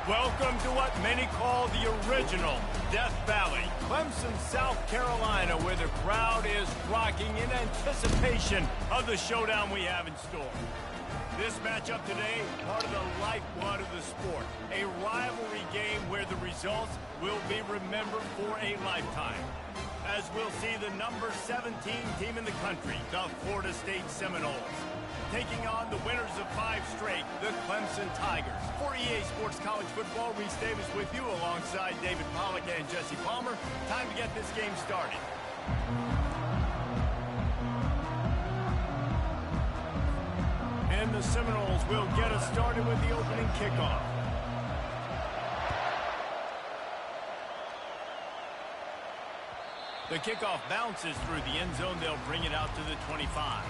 Welcome to what many call the original Death Valley, Clemson, South Carolina, where the crowd is rocking in anticipation of the showdown we have in store. This matchup today, part of the lifeblood of the sport, a rivalry game where the results will be remembered for a lifetime. As we'll see the number 17 team in the country, the Florida State Seminoles, taking on the winners of 5 straight, the Clemson Tigers. For EA Sports College Football, Reese Davis with you alongside David Pollack and Jesse Palmer. Time to get this game started. And the Seminoles will get us started with the opening kickoff. The kickoff bounces through the end zone. They'll bring it out to the 25.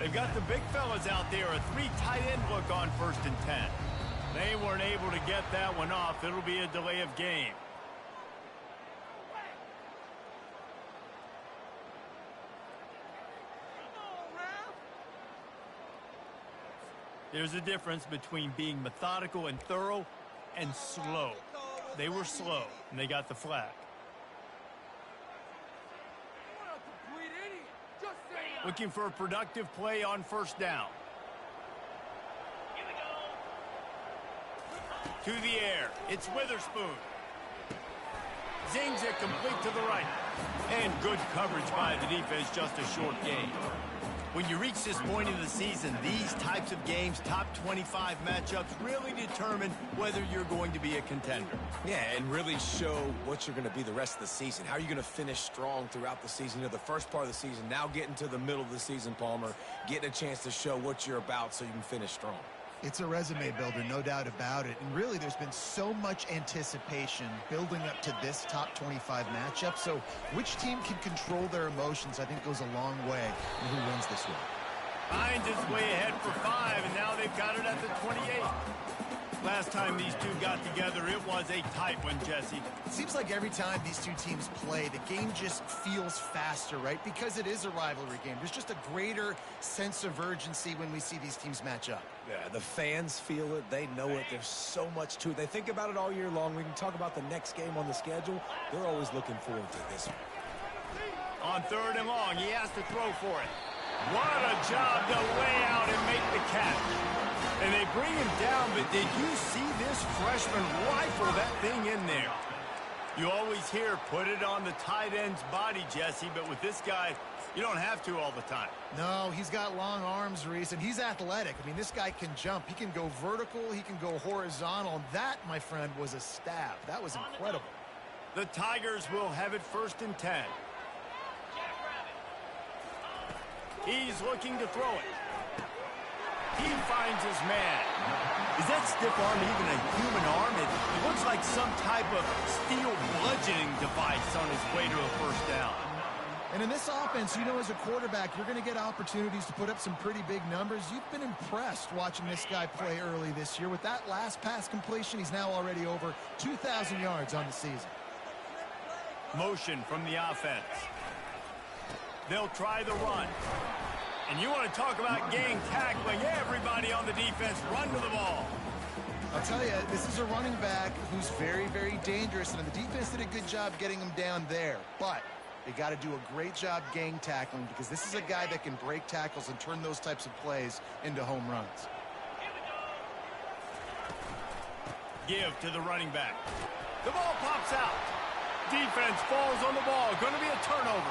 They've got the big fellas out there, a 3 tight end look on 1st and 10. They weren't able to get that one off. It'll be a delay of game. There's a difference between being methodical and thorough and slow. They were slow, and they got the flag. Looking for a productive play on 1st down. To the air. It's Witherspoon. Zings it complete to the right. And good coverage by the defense, just a short gain. When you reach this point in the season, these types of games, top 25 matchups, really determine whether you're going to be a contender. Yeah, and really show what you're going to be the rest of the season. How are you going to finish strong throughout the season? You know, the first part of the season, now getting to the middle of the season, Palmer, getting a chance to show what you're about so you can finish strong. It's a resume builder, no doubt about it. And really, there's been so much anticipation building up to this top 25 matchup. So which team can control their emotions, I think, goes a long way in who wins this one. Finds his way ahead for 5, and now they've got it at the 28. Last time these two got together, it was a tight one, Jesse. It seems like every time these two teams play, the game just feels faster, right? Because it is a rivalry game. There's just a greater sense of urgency when we see these teams match up. Yeah, the fans feel it. They know it. There's so much to it. They think about it all year long. We can talk about the next game on the schedule. They're always looking forward to this one. On 3rd and long, he has to throw for it. What a job to lay out and make the catch. And they bring him down, but did you see this freshman rifle that thing in there? You always hear, put it on the tight end's body, Jesse, but with this guy, you don't have to all the time. No, he's got long arms, Reese, and he's athletic. I mean, this guy can jump. He can go vertical. He can go horizontal. And that, my friend, was a stab. That was incredible. The Tigers will have it 1st and 10. He's looking to throw it. He finds his man. Is that stiff arm even a human arm? It looks like some type of steel bludgeoning device on his way to a 1st down. And in this offense, you know, as a quarterback, you're going to get opportunities to put up some pretty big numbers. You've been impressed watching this guy play early this year. With that last pass completion, he's now already over 2,000 yards on the season. Motion from the offense. They'll try the run. And you want to talk about gang tackling. Everybody on the defense run to the ball. I'll tell you, this is a running back who's very, very dangerous. And the defense did a good job getting him down there. But they got to do a great job gang tackling because this is a guy that can break tackles and turn those types of plays into home runs. Give to the running back. The ball pops out. Defense falls on the ball. Going to be a turnover.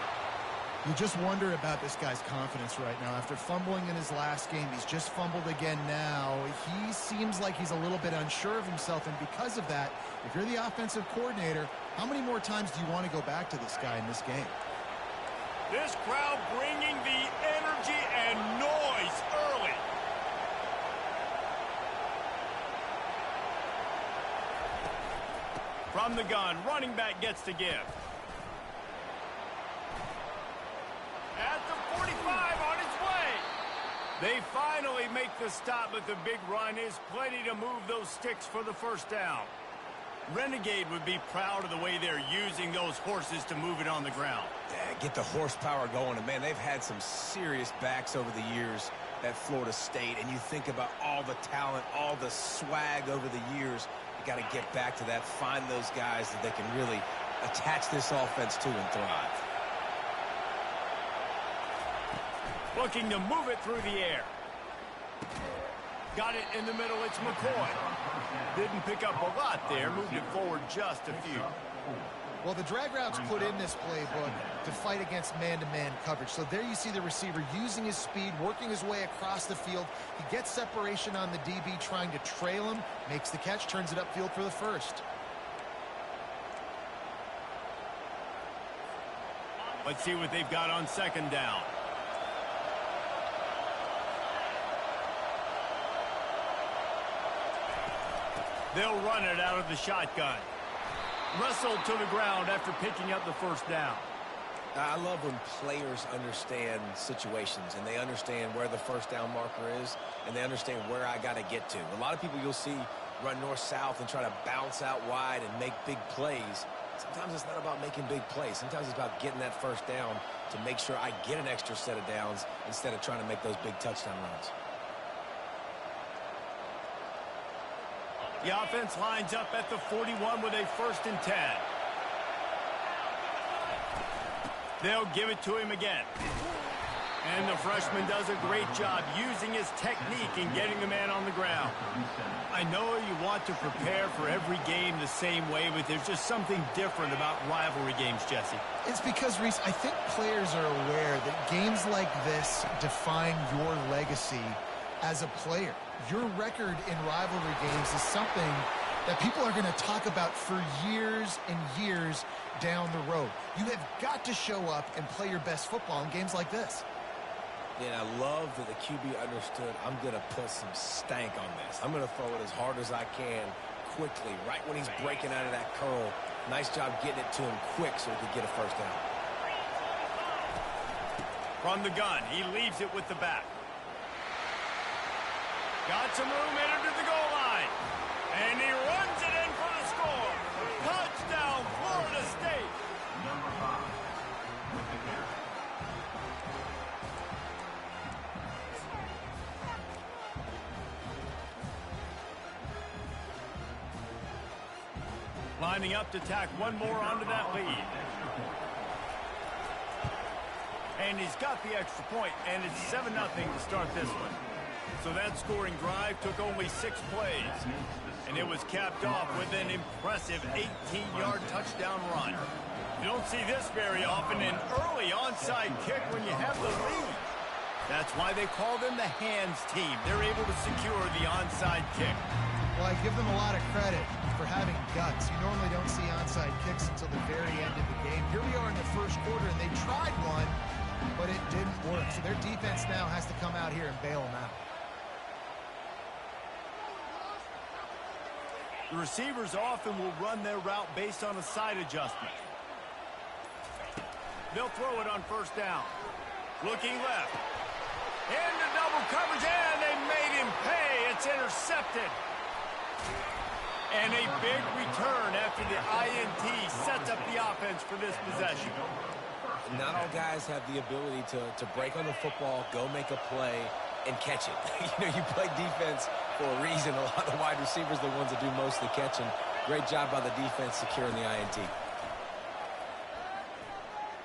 You just wonder about this guy's confidence right now. After fumbling in his last game, he's just fumbled again now. He seems like he's a little bit unsure of himself, and because of that, if you're the offensive coordinator, how many more times do you want to go back to this guy in this game? This crowd bringing the energy and noise early. From the gun, running back gets to give. At the 45, on his way. They finally make the stop, but the big run is plenty to move those sticks for the first down. Renegade would be proud of the way they're using those horses to move it on the ground. Yeah, get the horsepower going. And, man, they've had some serious backs over the years at Florida State. And you think about all the talent, all the swag over the years. You got to get back to that, find those guys that they can really attach this offense to and thrive. Looking to move it through the air. Got it in the middle, it's McCoy. Didn't pick up a lot there, moved it forward just a few. Well, the drag routes put in this playbook to fight against man-to-man coverage. So there you see the receiver using his speed, working his way across the field. He gets separation on the DB, trying to trail him, makes the catch, turns it upfield for the first. Let's see what they've got on second down. They'll run it out of the shotgun. Wrestled to the ground after picking up the first down. I love when players understand situations and they understand where the first down marker is and they understand where I got to get to. A lot of people you'll see run north-south and try to bounce out wide and make big plays. Sometimes it's not about making big plays. Sometimes it's about getting that first down to make sure I get an extra set of downs instead of trying to make those big touchdown runs. The offense lines up at the 41 with a 1st and 10. They'll give it to him again. And the freshman does a great job using his technique and getting the man on the ground. I know you want to prepare for every game the same way, but there's just something different about rivalry games, Jesse. It's because, Reese, I think players are aware that games like this define your legacy as a player. Your record in rivalry games is something that people are going to talk about for years and years down the road. You have got to show up and play your best football in games like this. Yeah, I love that the QB understood I'm going to put some stank on this. I'm going to throw it as hard as I can quickly, right when he's breaking out of that curl. Nice job getting it to him quick so he could get a first down. From the gun, he leaves it with the back. Got some room, entered to the goal line. And he runs it in for the score. Touchdown, Florida State. Number 5 with the carry. Lining up to tack one more onto that lead. And he's got the extra point, and it's 7-0 to start this one. So that scoring drive took only 6 plays, and it was capped off with an impressive 18-yard touchdown run. You don't see this very often, an early onside kick when you have the lead. That's why they call them the hands team. They're able to secure the onside kick. Well, I give them a lot of credit for having guts. You normally don't see onside kicks until the very end of the game. Here we are in the first quarter, and they tried one, but it didn't work. So their defense now has to come out here and bail them out. The receivers often will run their route based on a side adjustment. They'll throw it on first down. Looking left. Into double coverage, and they made him pay. It's intercepted. And a big return after the INT sets up the offense for this possession. Not all guys have the ability to break on the football, go make a play, and catch it. You play defense for a reason. A lot of the wide receivers are the ones that do most of the catching. Great job by the defense securing the INT.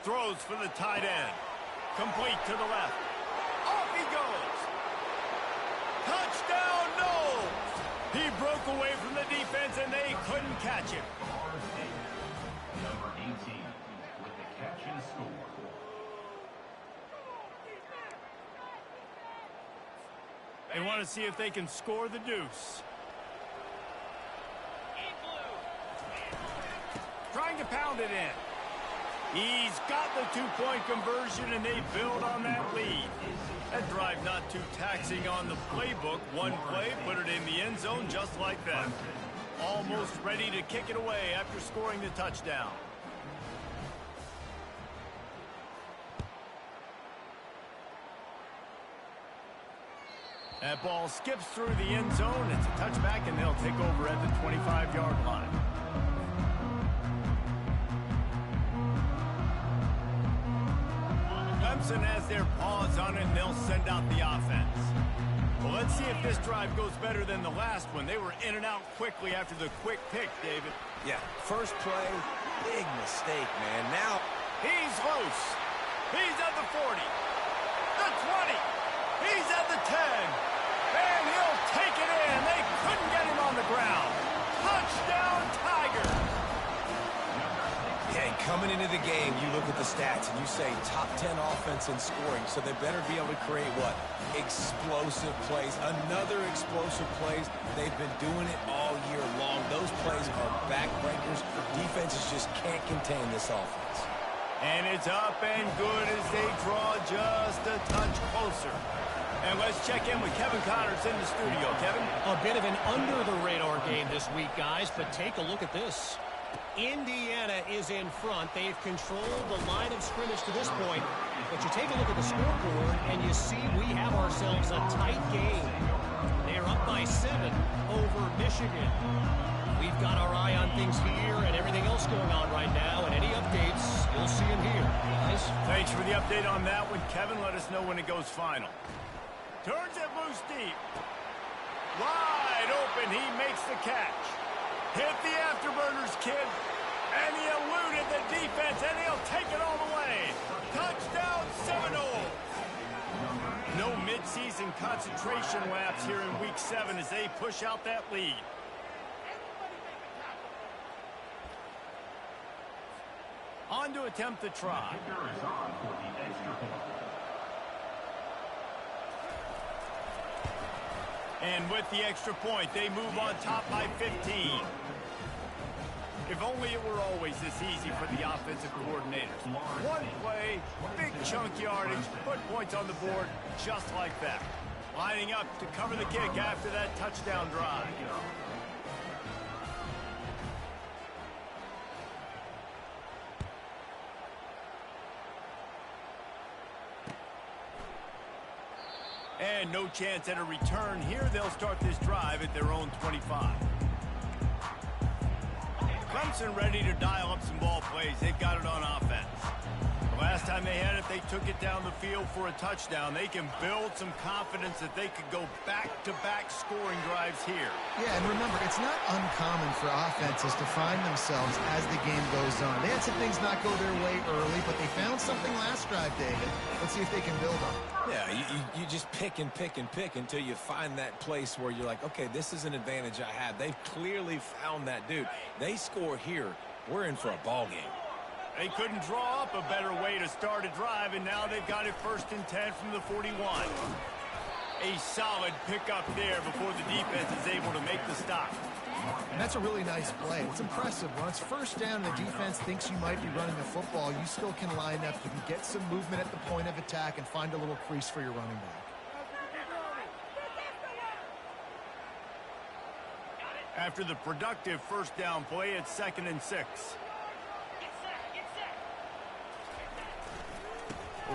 Throws for the tight end. Complete to the left. Off he goes. Touchdown, Knowles. He broke away from the defense, and they couldn't catch him. Number 18 with the catch and score. They want to see if they can score the deuce. Trying to pound it in. He's got the two-point conversion, and they build on that lead. That drive not too taxing on the playbook. One play, put it in the end zone just like that. almost ready to kick it away after scoring the touchdown. That ball skips through the end zone. It's a touchback, and they'll take over at the 25-yard line. Clemson has their paws on it, and they'll send out the offense. Well, let's see if this drive goes better than the last one. They were in and out quickly after the quick pick, David. Yeah, first play, big mistake, man. Now he's loose. He's at the 40, the 20. He's at the 10. And he'll take it in. They couldn't get him on the ground. Touchdown, Tiger. Yeah, coming into the game, you look at the stats and you say top 10 offense in scoring, so they better be able to create what? Explosive plays. Another explosive plays. They've been doing it all year long. Those plays are backbreakers. Defenses just can't contain this offense. And it's up and good as they draw just a touch closer. And let's check in with Kevin Connors in the studio. Kevin? A bit of an under-the-radar game this week, guys, but take a look at this. Indiana is in front. They've controlled the line of scrimmage to this point. But you take a look at the scoreboard, and you see we have ourselves a tight game. They're up by 7 over Michigan. We've got our eye on things here and everything else going on right now, and any updates, you'll see them here, guys. Thanks for the update on that one, Kevin. Let us know when it goes final. Turns it loose deep. Wide open. He makes the catch. Hit the afterburners, kid. And he eluded the defense, and he'll take it all the way. Touchdown, Seminole. No midseason concentration laps here in Week 7 as they push out that lead. On to attempt the try. And with the extra point, they move on top by 15. If only it were always this easy for the offensive coordinators. One play, big chunk yardage, put points on the board just like that. Lining up to cover the kick after that touchdown drive. And no chance at a return here. They'll start this drive at their own 25. Clemson ready to dial up some ball plays. They've got it on offense. The last time they had it, they took it down the field for a touchdown. They can build some confidence that they could go back-to-back scoring drives here. Yeah, and remember, it's not uncommon for offenses to find themselves as the game goes on. They had some things not go their way early, but they found something last drive, David. Let's see if they can build on it. Yeah, you just pick and pick and pick until you find that place where you're like, okay, this is an advantage I have. They've clearly found that, dude. They score here, we're in for a ball game. They couldn't draw up a better way to start a drive, and now they've got it 1st and 10 from the 41. A solid pickup there before the defense is able to make the stop. And that's a really nice play. It's impressive. Once first down, the defense thinks you might be running the football. You still can line up. You can get some movement at the point of attack and find a little crease for your running back. After the productive first down play, it's 2nd and 6.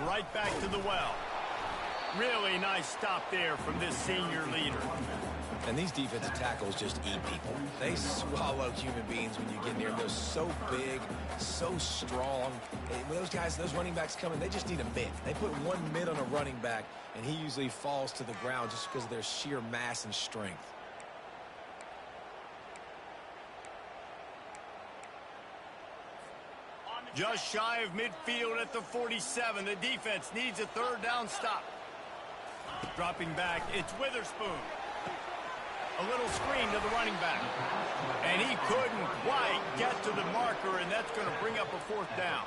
Right back to the well. Really nice stop there from this senior leader. And these defensive tackles just eat people. They swallow human beings when you get near them. They're so big, so strong. And when those guys, those running backs come in, they just need a mid. They put one mid on a running back, and he usually falls to the ground just because of their sheer mass and strength. Just shy of midfield at the 47. The defense needs a 3rd down stop. Dropping back, it's Witherspoon. A little screen to the running back. And he couldn't quite get to the marker, and that's going to bring up a 4th down.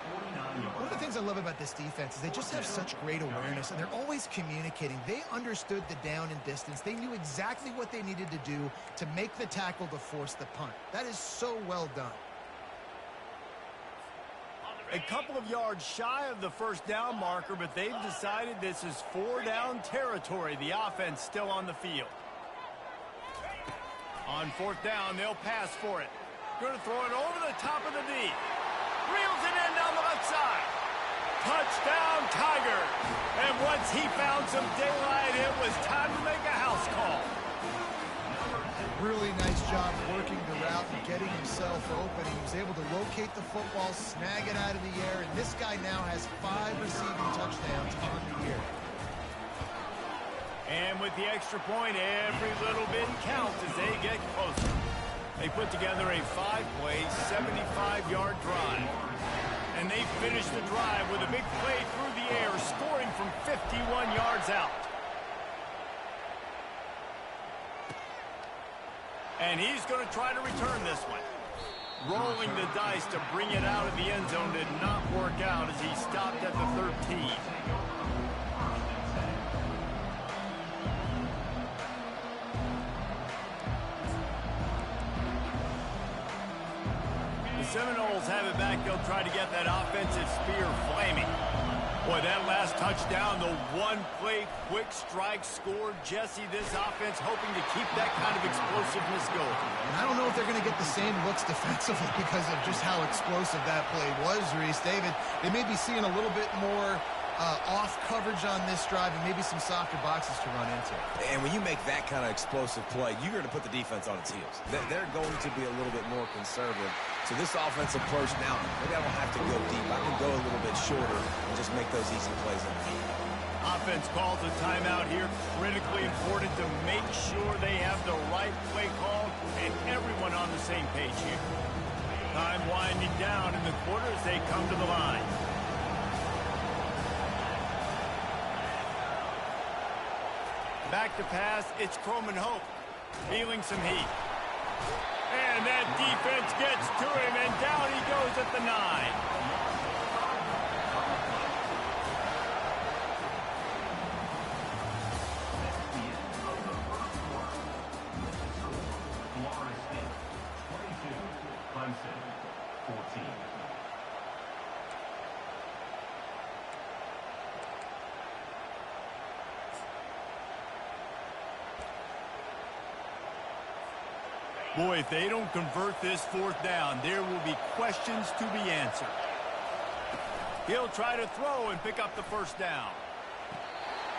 One of the things I love about this defense is they just have such great awareness, and they're always communicating. They understood the down and distance. They knew exactly what they needed to do to make the tackle to force the punt. That is so well done. A couple of yards shy of the 1st down marker, but they've decided this is 4 down territory. The offense still on the field. On fourth down, they'll pass for it. Going to throw it over the top of the D. Reels it in down the left side. Touchdown, Tigers. And once he found some daylight, it was time to make a house call. Really nice job working the route and getting himself open. He was able to locate the football, snag it out of the air, and this guy now has 5 receiving touchdowns on the year. And with the extra point, every little bit counts as they get closer. They put together a 5-play, 75-yard drive. And they finish the drive with a big play through the air, scoring from 51 yards out. And he's going to try to return this one. Rolling the dice to bring it out of the end zone did not work out as he stopped at the 13. Seminoles have it back. They'll try to get that offensive spear flaming. Boy, that last touchdown, the one-play quick strike score. Jesse, this offense hoping to keep that kind of explosiveness going. And I don't know if they're going to get the same looks defensively because of just how explosive that play was, Reese. David, they may be seeing a little bit more off coverage on this drive and maybe some softer boxes to run into. And when you make that kind of explosive play, you're going to put the defense on its heels. They're going to be a little bit more conservative. So this offensive approach now, maybe I don't have to go deep. I can go a little bit shorter and just make those easy plays in the field. Offense calls a timeout here. Critically important to make sure they have the right play call and everyone on the same page here. Time winding down in the quarter as they come to the line. Back to pass, it's Croman Hope, feeling some heat. And that defense gets to him, and down he goes at the 9. Boy, if they don't convert this fourth down, there will be questions to be answered. He'll try to throw and pick up the first down.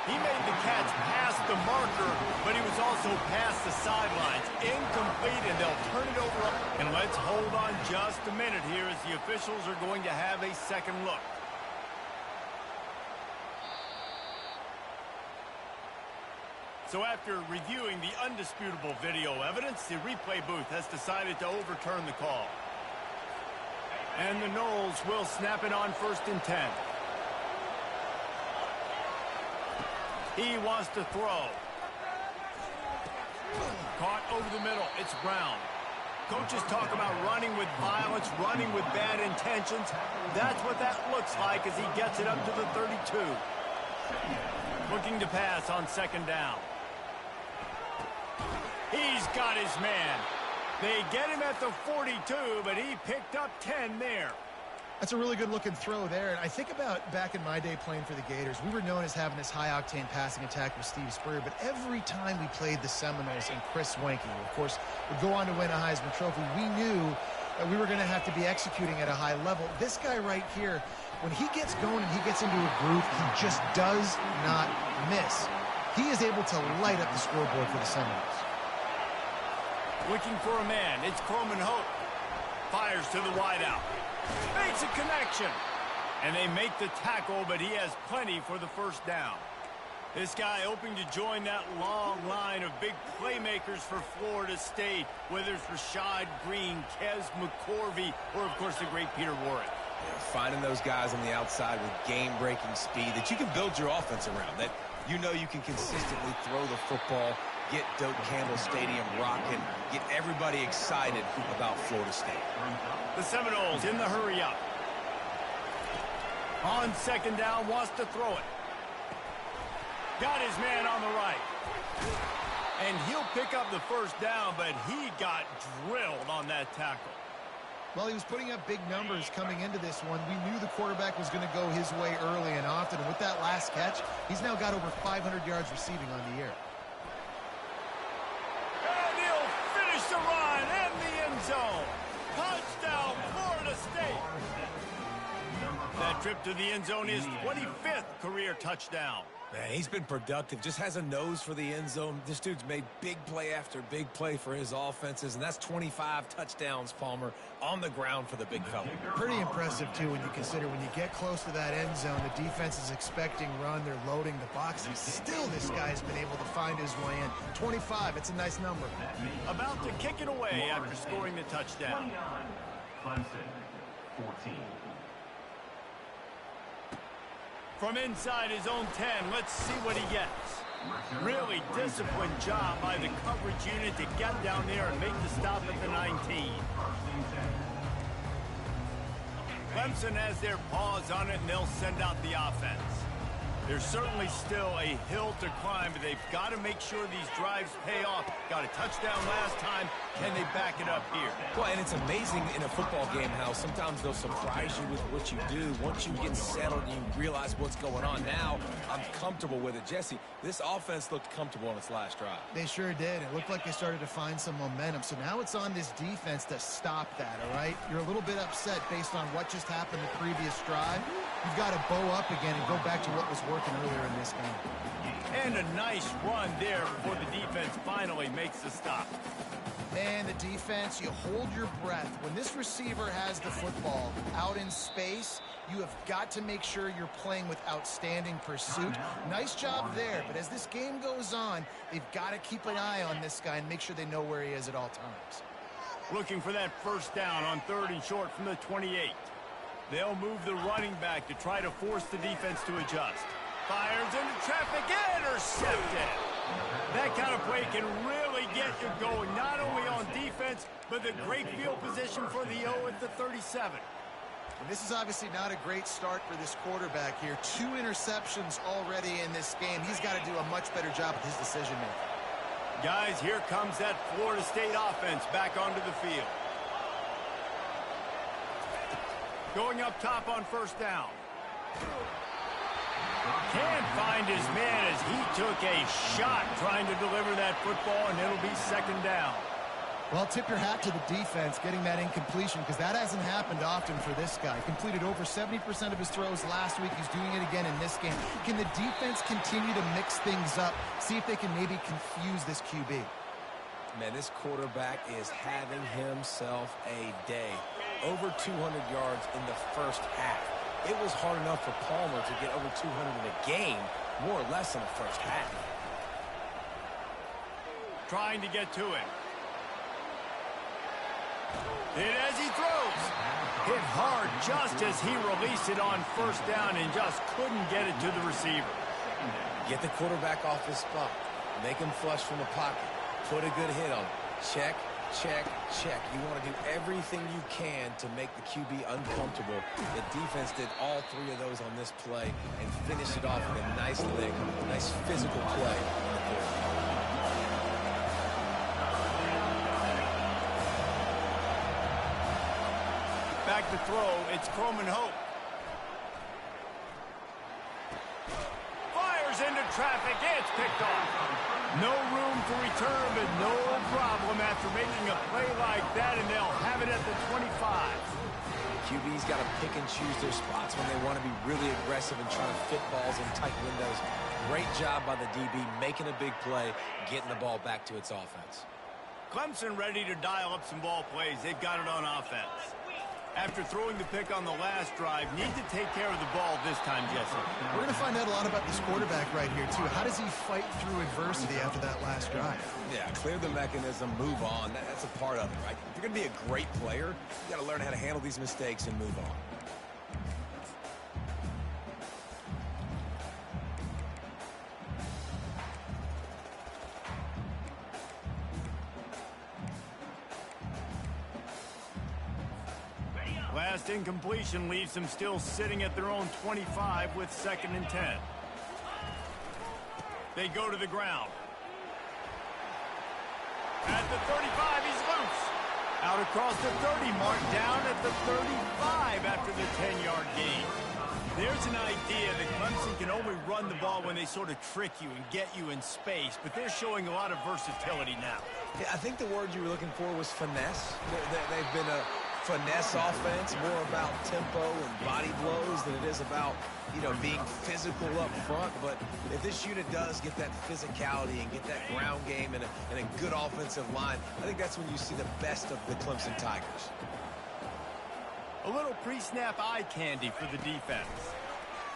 He made the catch past the marker, but he was also past the sidelines. Incomplete, and they'll turn it over. And let's hold on just a minute here as the officials are going to have a second look. So after reviewing the undisputable video evidence, the replay booth has decided to overturn the call. And the Noles will snap it on 1st and 10. He wants to throw. Caught over the middle. It's Brown. Coaches talk about running with violence, running with bad intentions. That's what that looks like as he gets it up to the 32. Looking to pass on 2nd down. He's got his man. They get him at the 42, but he picked up 10 there. That's a really good-looking throw there. And I think about back in my day playing for the Gators, we were known as having this high-octane passing attack with Steve Spurrier, but every time we played the Seminoles and Chris Wenke, who, of course, would go on to win a Heisman Trophy, we knew that we were going to have to be executing at a high level. This guy right here, when he gets going and he gets into a groove, he just does not miss. He is able to light up the scoreboard for the Seminoles. Looking for a man. It's Croman Hope. Fires to the wideout. Makes a connection. And they make the tackle, but he has plenty for the 1st down. This guy hoping to join that long line of big playmakers for Florida State, whether it's Rashad Green, Kez McCorvey, or, of course, the great Peter Warrick. Yeah, finding those guys on the outside with game-breaking speed that you can build your offense around, that you know you can consistently throw the football, get Doak Campbell Stadium rocking, get everybody excited about Florida State. The Seminoles in the hurry-up. On 2nd down, wants to throw it. Got his man on the right. And he'll pick up the 1st down, but he got drilled on that tackle. Well, he was putting up big numbers coming into this one. We knew the quarterback was going to go his way early and often. And with that last catch, he's now got over 500 yards receiving on the year. And he'll finish That trip to the end zone is 25th career touchdown. Man, he's been productive. Just has a nose for the end zone. This dude's made big play after big play for his offenses, and that's 25 touchdowns, Palmer, on the ground for the big fella. Pretty impressive, too, when you consider when you get close to that end zone, the defense is expecting run. They're loading the box, and still this guy's been able to find his way in. 25, it's a nice number. About to kick it away after scoring the touchdown. 29, Clemson, 14. From inside his own 10, let's see what he gets. Really disciplined job by the coverage unit to get down there and make the stop at the 19. Clemson has their paws on it, and they'll send out the offense. There's certainly still a hill to climb, but they've got to make sure these drives pay off. Got a touchdown last time. Can they back it up here? Well, and it's amazing in a football game how sometimes they'll surprise you with what you do. Once you get settled and you realize what's going on, now I'm comfortable with it. Jesse, this offense looked comfortable on its last drive. They sure did. It looked like they started to find some momentum. So now it's on this defense to stop that, all right? You're a little bit upset based on what just happened the previous drive. You've got to bow up again and go back to what was working earlier in this game. And a nice run there before the defense finally makes the stop. And the defense, you hold your breath. When this receiver has the football out in space, you have got to make sure you're playing with outstanding pursuit. Nice job there, but as this game goes on, they've got to keep an eye on this guy and make sure they know where he is at all times. Looking for that first down on 3rd and short from the 28. They'll move the running back to try to force the defense to adjust. Fires into traffic, intercepted. That kind of play can really get you going, not only on defense, but the great field position for the O at the 37. And this is obviously not a great start for this quarterback here. 2 interceptions already in this game. He's got to do a much better job with his decision-making. Guys, here comes that Florida State offense back onto the field. Going up top on first down. Can't find his man as he took a shot trying to deliver that football, and it'll be 2nd down. Well, tip your hat to the defense getting that incompletion, because that hasn't happened often for this guy. Completed over 70% of his throws last week. He's doing it again in this game. Can the defense continue to mix things up, see if they can maybe confuse this QB? Man, this quarterback is having himself a day. Over 200 yards in the first half. It was hard enough for Palmer to get over 200 in a game, more or less in the first half. Trying to get to him. Hit as he throws. Hit hard just as he released it on first down and just couldn't get it to the receiver. Get the quarterback off his spot. Make him flush from the pocket. Put a good hit on him. Check, check, check. You want to do everything you can to make the QB uncomfortable. The defense did all 3 of those on this play and finished it off with a nice lick, nice physical play. Back to throw, it's Croman Hope. Fires into traffic, it's picked off. No room for return, but no problem after making a play like that, and they'll have it at the 25. QB's got to pick and choose their spots when they want to be really aggressive and trying to fit balls in tight windows. Great job by the DB, making a big play, getting the ball back to its offense. Clemson ready to dial up some ball plays. They've got it on offense. After throwing the pick on the last drive, need to take care of the ball this time, Jesse. We're going to find out a lot about this quarterback right here, too. How does he fight through adversity after that last drive? Yeah, clear the mechanism, move on. That's a part of it, right? If you're going to be a great player, you got to learn how to handle these mistakes and move on. Last incompletion leaves them still sitting at their own 25 with 2nd and 10. They go to the ground. At the 35, he's loose. Out across the 30 mark, down at the 35 after the 10-yard gain. There's an idea that Clemson can only run the ball when they sort of trick you and get you in space, but they're showing a lot of versatility now. Yeah, I think the word you were looking for was finesse. They've been finesse offense, more about tempo and body blows than it is about, you know, being physical up front. But if this unit does get that physicality and get that ground game and a good offensive line, I think that's when you see the best of the Clemson Tigers. A little pre-snap eye candy for the defense.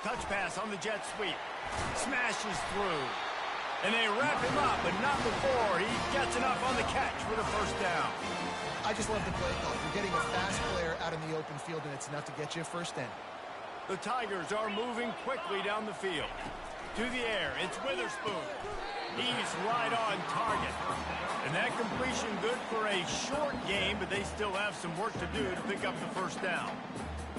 Touch pass on the jet sweep. Smashes through. And they wrap him up, but not before he gets enough on the catch for the first down. I just love the play call. You're getting a fast player out in the open field, and it's enough to get you a first down. The Tigers are moving quickly down the field. To the air, it's Witherspoon. He's right on target. And that completion good for a short game, but they still have some work to do to pick up the first down.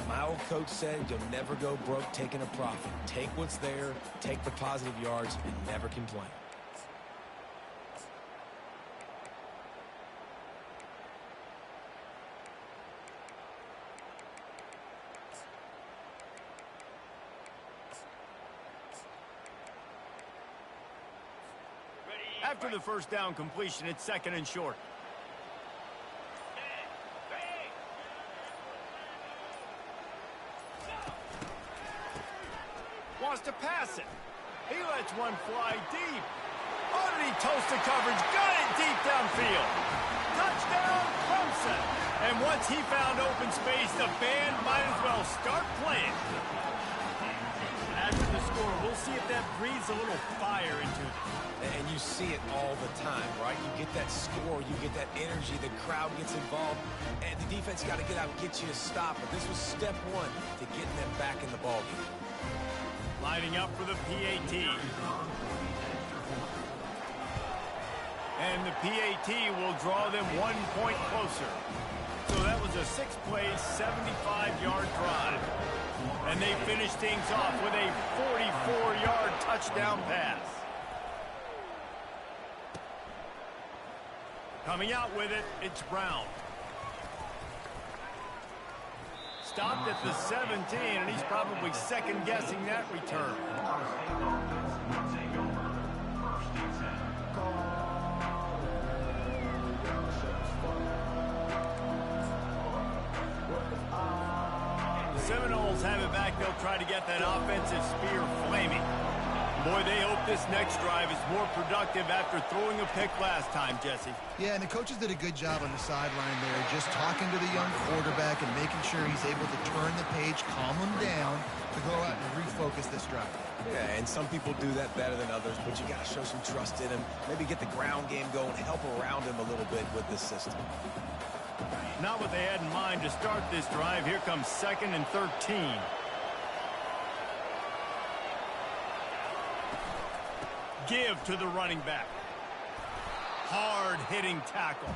My old coach said you'll never go broke taking a profit. Take what's there, take the positive yards, and never complain. After the first down completion, it's second and short. Wants to pass it. He lets one fly deep. Oh, did he toast the coverage? Got it deep downfield. Touchdown, Clemson. And once he found open space, the band might as well start playing. After the score, we'll see if that breathes a little fire into it. And you see it all the time, right? You get that score, you get that energy, the crowd gets involved, and the defense got to get out and get you to stop. But this was step one to getting them back in the ballgame. Lining up for the PAT. And the PAT will draw them 1 point closer. So that was a 6-play, 75-yard drive. And they finish things off with a 44-yard touchdown pass. Coming out with it, it's Brown. Stopped at the 17, and he's probably second-guessing that return. The Seminoles have it back. They'll try to get that offensive spear flaming. Boy, they hope this next drive is more productive after throwing a pick last time, Jesse. Yeah, and the coaches did a good job on the sideline there, just talking to the young quarterback and making sure he's able to turn the page, calm him down, to go out and refocus this drive. Yeah, and some people do that better than others, but you got to show some trust in him. Maybe get the ground game going, help around him a little bit with this system. Not what they had in mind to start this drive. Here comes 2nd and 13. Give to the running back. Hard-hitting tackle.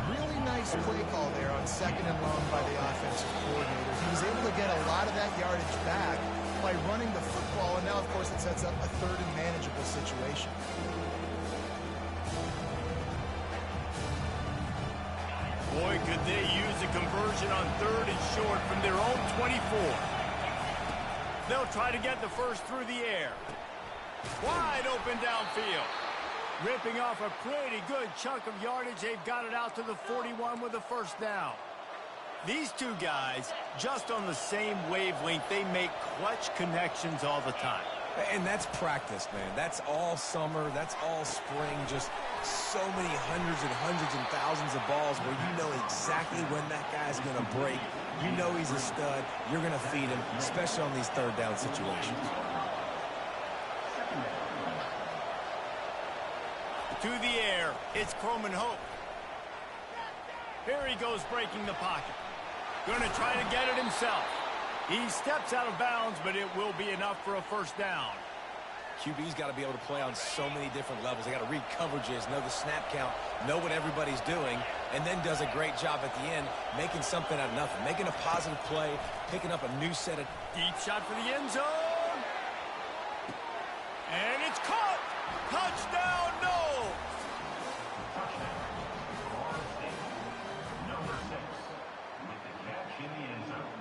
Really nice play call there on 2nd and long by the offensive coordinator. He was able to get a lot of that yardage back by running the football, and now, of course, it sets up a 3rd and manageable situation. Boy, could they use a conversion on 3rd and short from their own 24. They'll try to get the first through the air. Wide open downfield. Ripping off a pretty good chunk of yardage. They've got it out to the 41 with a first down. These two guys, just on the same wavelength, they make clutch connections all the time. And that's practice, man. That's all summer. That's all spring. Just so many hundreds and thousands of balls where you know exactly when that guy's going to break. You know he's a stud. You're going to feed him, especially on these 3rd down situations. To the air, it's Croman Hope. Here he goes breaking the pocket. Going to try to get it himself. He steps out of bounds, but it will be enough for a first down. QB's got to be able to play on so many different levels. They got to read coverages, know the snap count, know what everybody's doing, and then does a great job at the end making something out of nothing, making a positive play, picking up a new set of... Deep shot for the end zone. And it's caught. Touchdown, no. Number 6 with the catch in the end zone.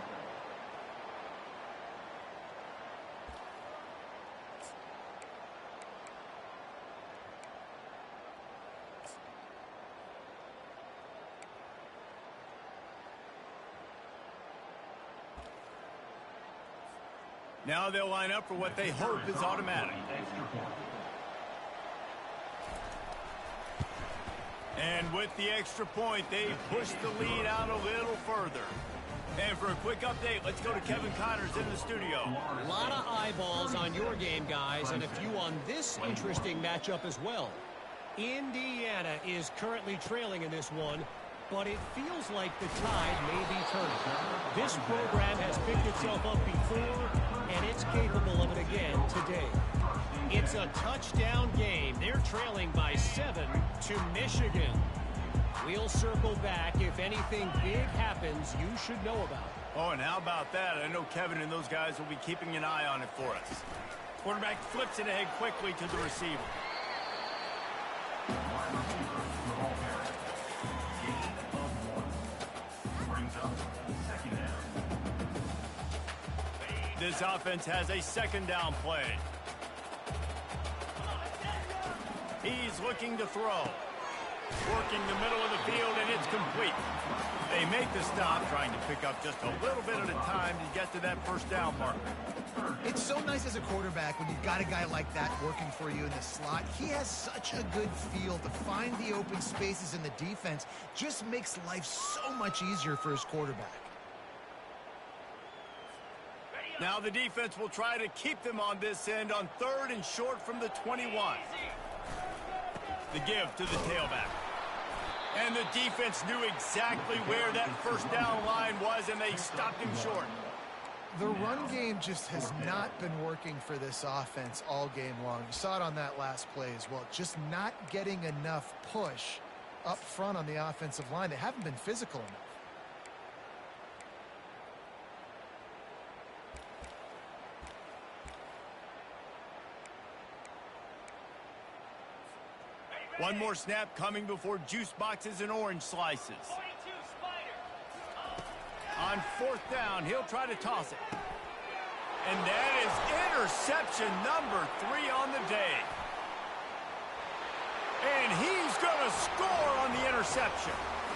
Now they'll line up for what they hope is automatic. And with the extra point, they push the lead out a little further. And for a quick update, let's go to Kevin Connors in the studio. A lot of eyeballs on your game, guys, and a few on this interesting matchup as well. Indiana is currently trailing in this one, but it feels like the tide may be turning. This program has picked itself up before, and it's capable of it again today. It's a touchdown game. They're trailing by 7 to Michigan. We'll circle back if anything big happens you should know about. Oh, and how about that? I know Kevin and those guys will be keeping an eye on it for us. Quarterback flips it ahead quickly to the receiver. This offense has a second down play. He's looking to throw. Working the middle of the field, and it's complete. They make the stop, trying to pick up just a little bit at a time to get to that first down marker. It's so nice as a quarterback when you've got a guy like that working for you in the slot. He has such a good feel to find the open spaces in the defense. Just makes life so much easier for his quarterback. Now the defense will try to keep them on this end on 3rd and short from the 21. The give to the tailback. And the defense knew exactly where that first down line was, and they stopped him short. The run game just has not been working for this offense all game long. You saw it on that last play as well. Just not getting enough push up front on the offensive line. They haven't been physical enough. One more snap coming before juice boxes and orange slices. On 4th down, he'll try to toss it. And that is interception number 3 on the day. And he's going to score on the interception.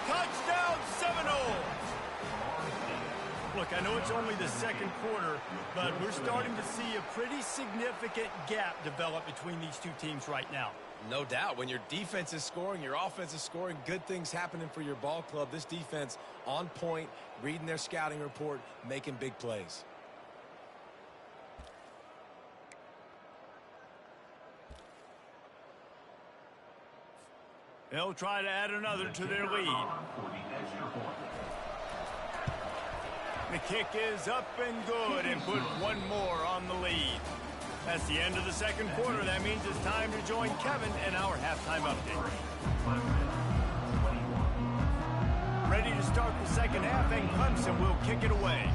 Touchdown, 7-0. Look, I know it's only the second quarter, but we're starting to see a pretty significant gap develop between these two teams right now. No doubt. When your defense is scoring, your offense is scoring, good things happening for your ball club. This defense on point, reading their scouting report, making big plays. They'll try to add another to their lead. The kick is up and good and put one more on the lead. That's the end of the second quarter. That means it's time to join Kevin in our halftime update. Ready to start the second half, and Clemson will kick it away.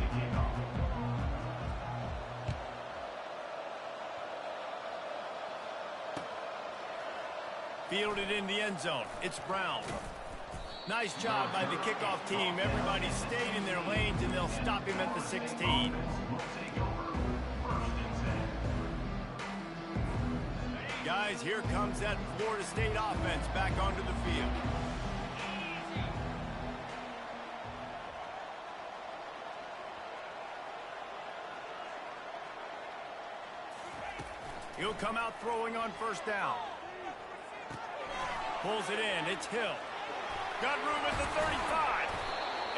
Fielded in the end zone. It's Brown. Nice job by the kickoff team. Everybody stayed in their lanes, and they'll stop him at the 16. Guys, here comes that Florida State offense back onto the field. He'll come out throwing on 1st down. Pulls it in. It's Hill. Got room at the 35.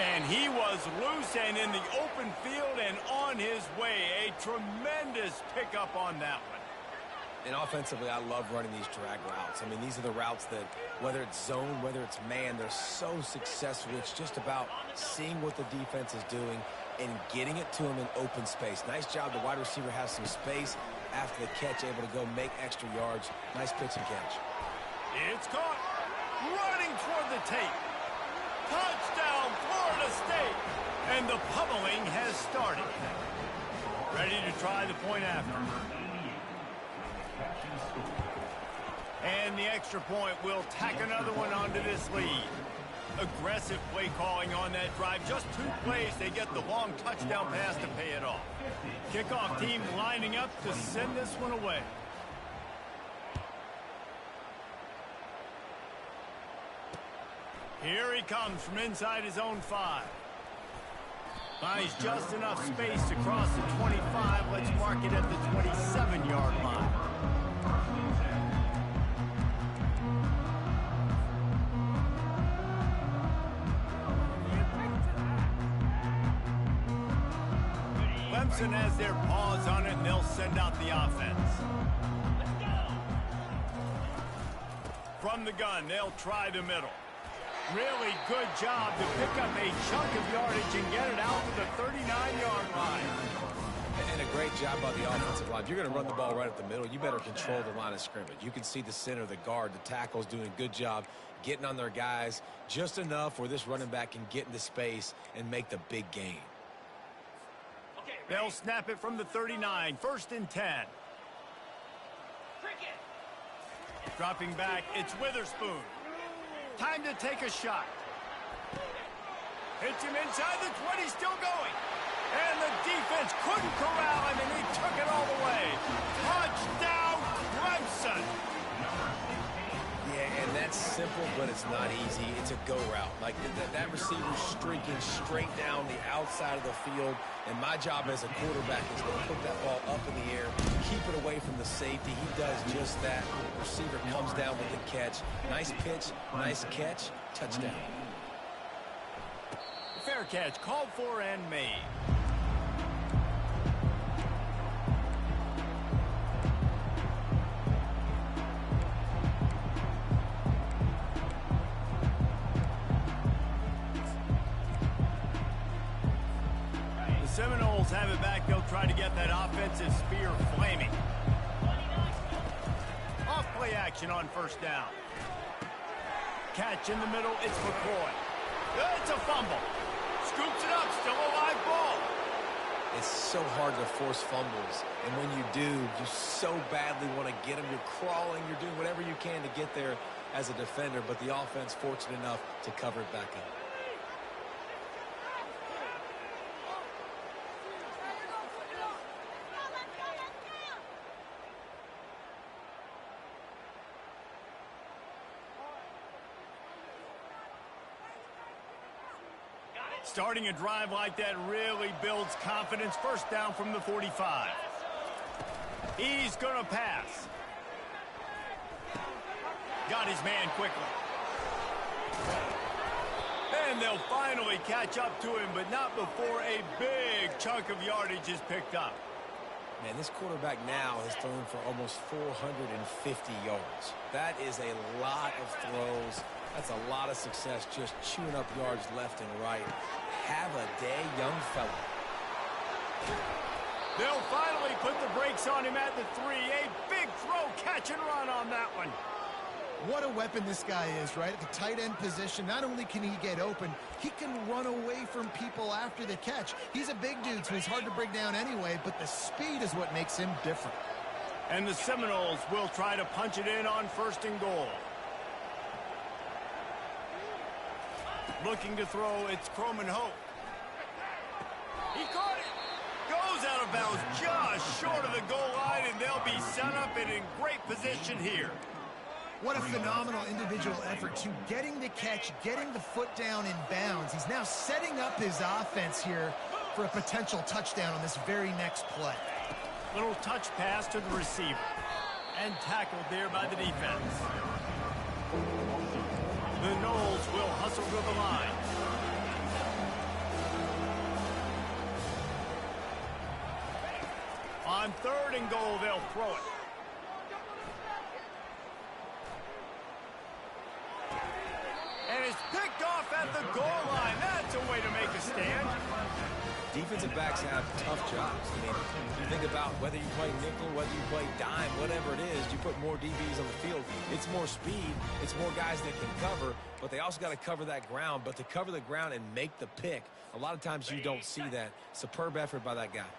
And he was loose and in the open field and on his way. A tremendous pickup on that one. And offensively, I love running these drag routes. I mean, these are the routes that, whether it's zone, whether it's man, they're so successful. It's just about seeing what the defense is doing and getting it to him in open space. Nice job. The wide receiver has some space after the catch, able to go make extra yards. Nice pitch and catch. It's caught. Running toward the tape. Touchdown, Florida State. And the pummeling has started. Ready to try the point after. And the extra point will tack another one onto this lead. Aggressive play calling on that drive. Just 2 plays, they get the long touchdown pass to pay it off. Kickoff team lining up to send this one away. Here he comes from inside his own 5. Finds just enough space to cross the 25. Let's mark it at the 27-yard line. Clemson has their paws on it, and they'll send out the offense. From the gun, they'll try the middle. Really good job to pick up a chunk of yardage and get it out to the 39-yard line. And a great job by the offensive line. If you're going to run the ball right up the middle, you better control the line of scrimmage. You can see the center, the guard, the tackle's doing a good job getting on their guys just enough where this running back can get into space and make the big gain. They'll snap it from the 39, 1st and 10. Dropping back, it's Witherspoon. Time to take a shot. Hits him inside the 20, still going. And the defense couldn't corral him, and he took it all the way. Touchdown, Clemson. Yeah, and that's simple, but it's not easy. It's a go route. Like that receiver's streaking straight down the outside of the field, and my job as a quarterback is to put that ball up in the air, keep it away from the safety. He does just that. The receiver comes down with the catch. Nice pitch, nice catch, touchdown. Fair catch, called for and made. Seminoles have it back. They'll try to get that offensive spear flaming. Off play action on 1st down. Catch in the middle. It's McCoy. It's a fumble. Scoops it up. Still a live ball. It's so hard to force fumbles. And when you do, you so badly want to get them. You're crawling. You're doing whatever you can to get there as a defender. But the offense fortunate enough to cover it back up. Starting a drive like that really builds confidence. 1st down from the 45. He's going to pass. Got his man quickly. And they'll finally catch up to him, but not before a big chunk of yardage is picked up. Man, this quarterback now has thrown for almost 450 yards. That is a lot of throws. That's a lot of success just chewing up yards left and right. Have a day, young fella. They'll finally put the brakes on him at the 3. A big throw, catch and run on that one. What a weapon this guy is, right? At the tight end position, not only can he get open, he can run away from people after the catch. He's a big dude, so he's hard to bring down anyway, but the speed is what makes him different. And the Seminoles will try to punch it in on 1st and goal. Looking to throw, it's Croman Hope. He caught it. Goes out of bounds just short of the goal line, and they'll be set up and in great position here. What a phenomenal individual effort to getting the catch, getting the foot down in bounds. He's now setting up his offense here for a potential touchdown on this very next play. Little touch pass to the receiver. And tackled there by the defense. The Noles will hustle to the line. On 3rd and goal, they'll throw it. And it's picked off at the goal line. That's a way to make a stand. Defensive backs have tough jobs. I mean, you think about whether you play nickel, whether you play dime, whatever it is, you put more DBs on the field. It's more speed. It's more guys that can cover, but they also got to cover that ground. But to cover the ground and make the pick, a lot of times you don't see that. Superb effort by that guy.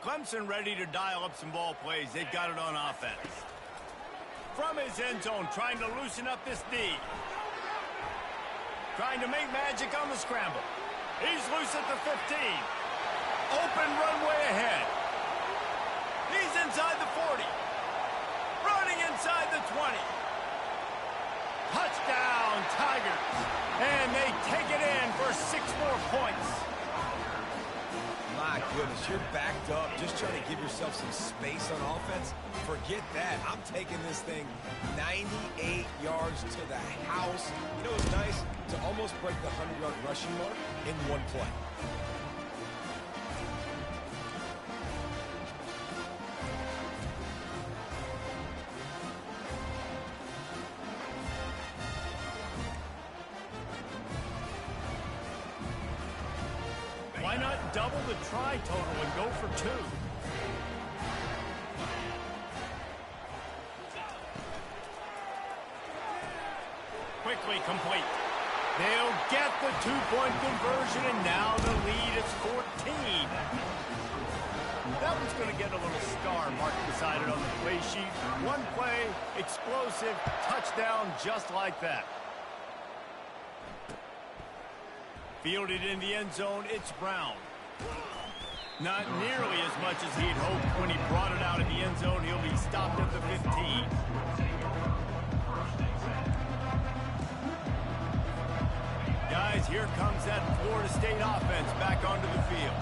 Clemson ready to dial up some ball plays. They've got it on offense. From his end zone, trying to loosen up this D. Trying to make magic on the scramble. He's loose at the 15. Open runway ahead. He's inside the 40. Running inside the 20. Touchdown, Tigers. And they take it in for 6 more points. goodness, you're backed up, just trying to give yourself some space on offense. Forget that. I'm taking this thing 98 yards to the house. You know, it's nice to almost break the 100-yard rushing mark in one play. Why not double the try total and go for 2? Quickly complete. They'll get the 2-point conversion, and now the lead is 14. That one's going to get a little star mark beside it on the play sheet. One play, explosive, touchdown just like that. Fielded in the end zone, it's Brown. Not nearly as much as he'd hoped when he brought it out in the end zone. He'll be stopped at the 15. Guys, here comes that Florida State offense back onto the field.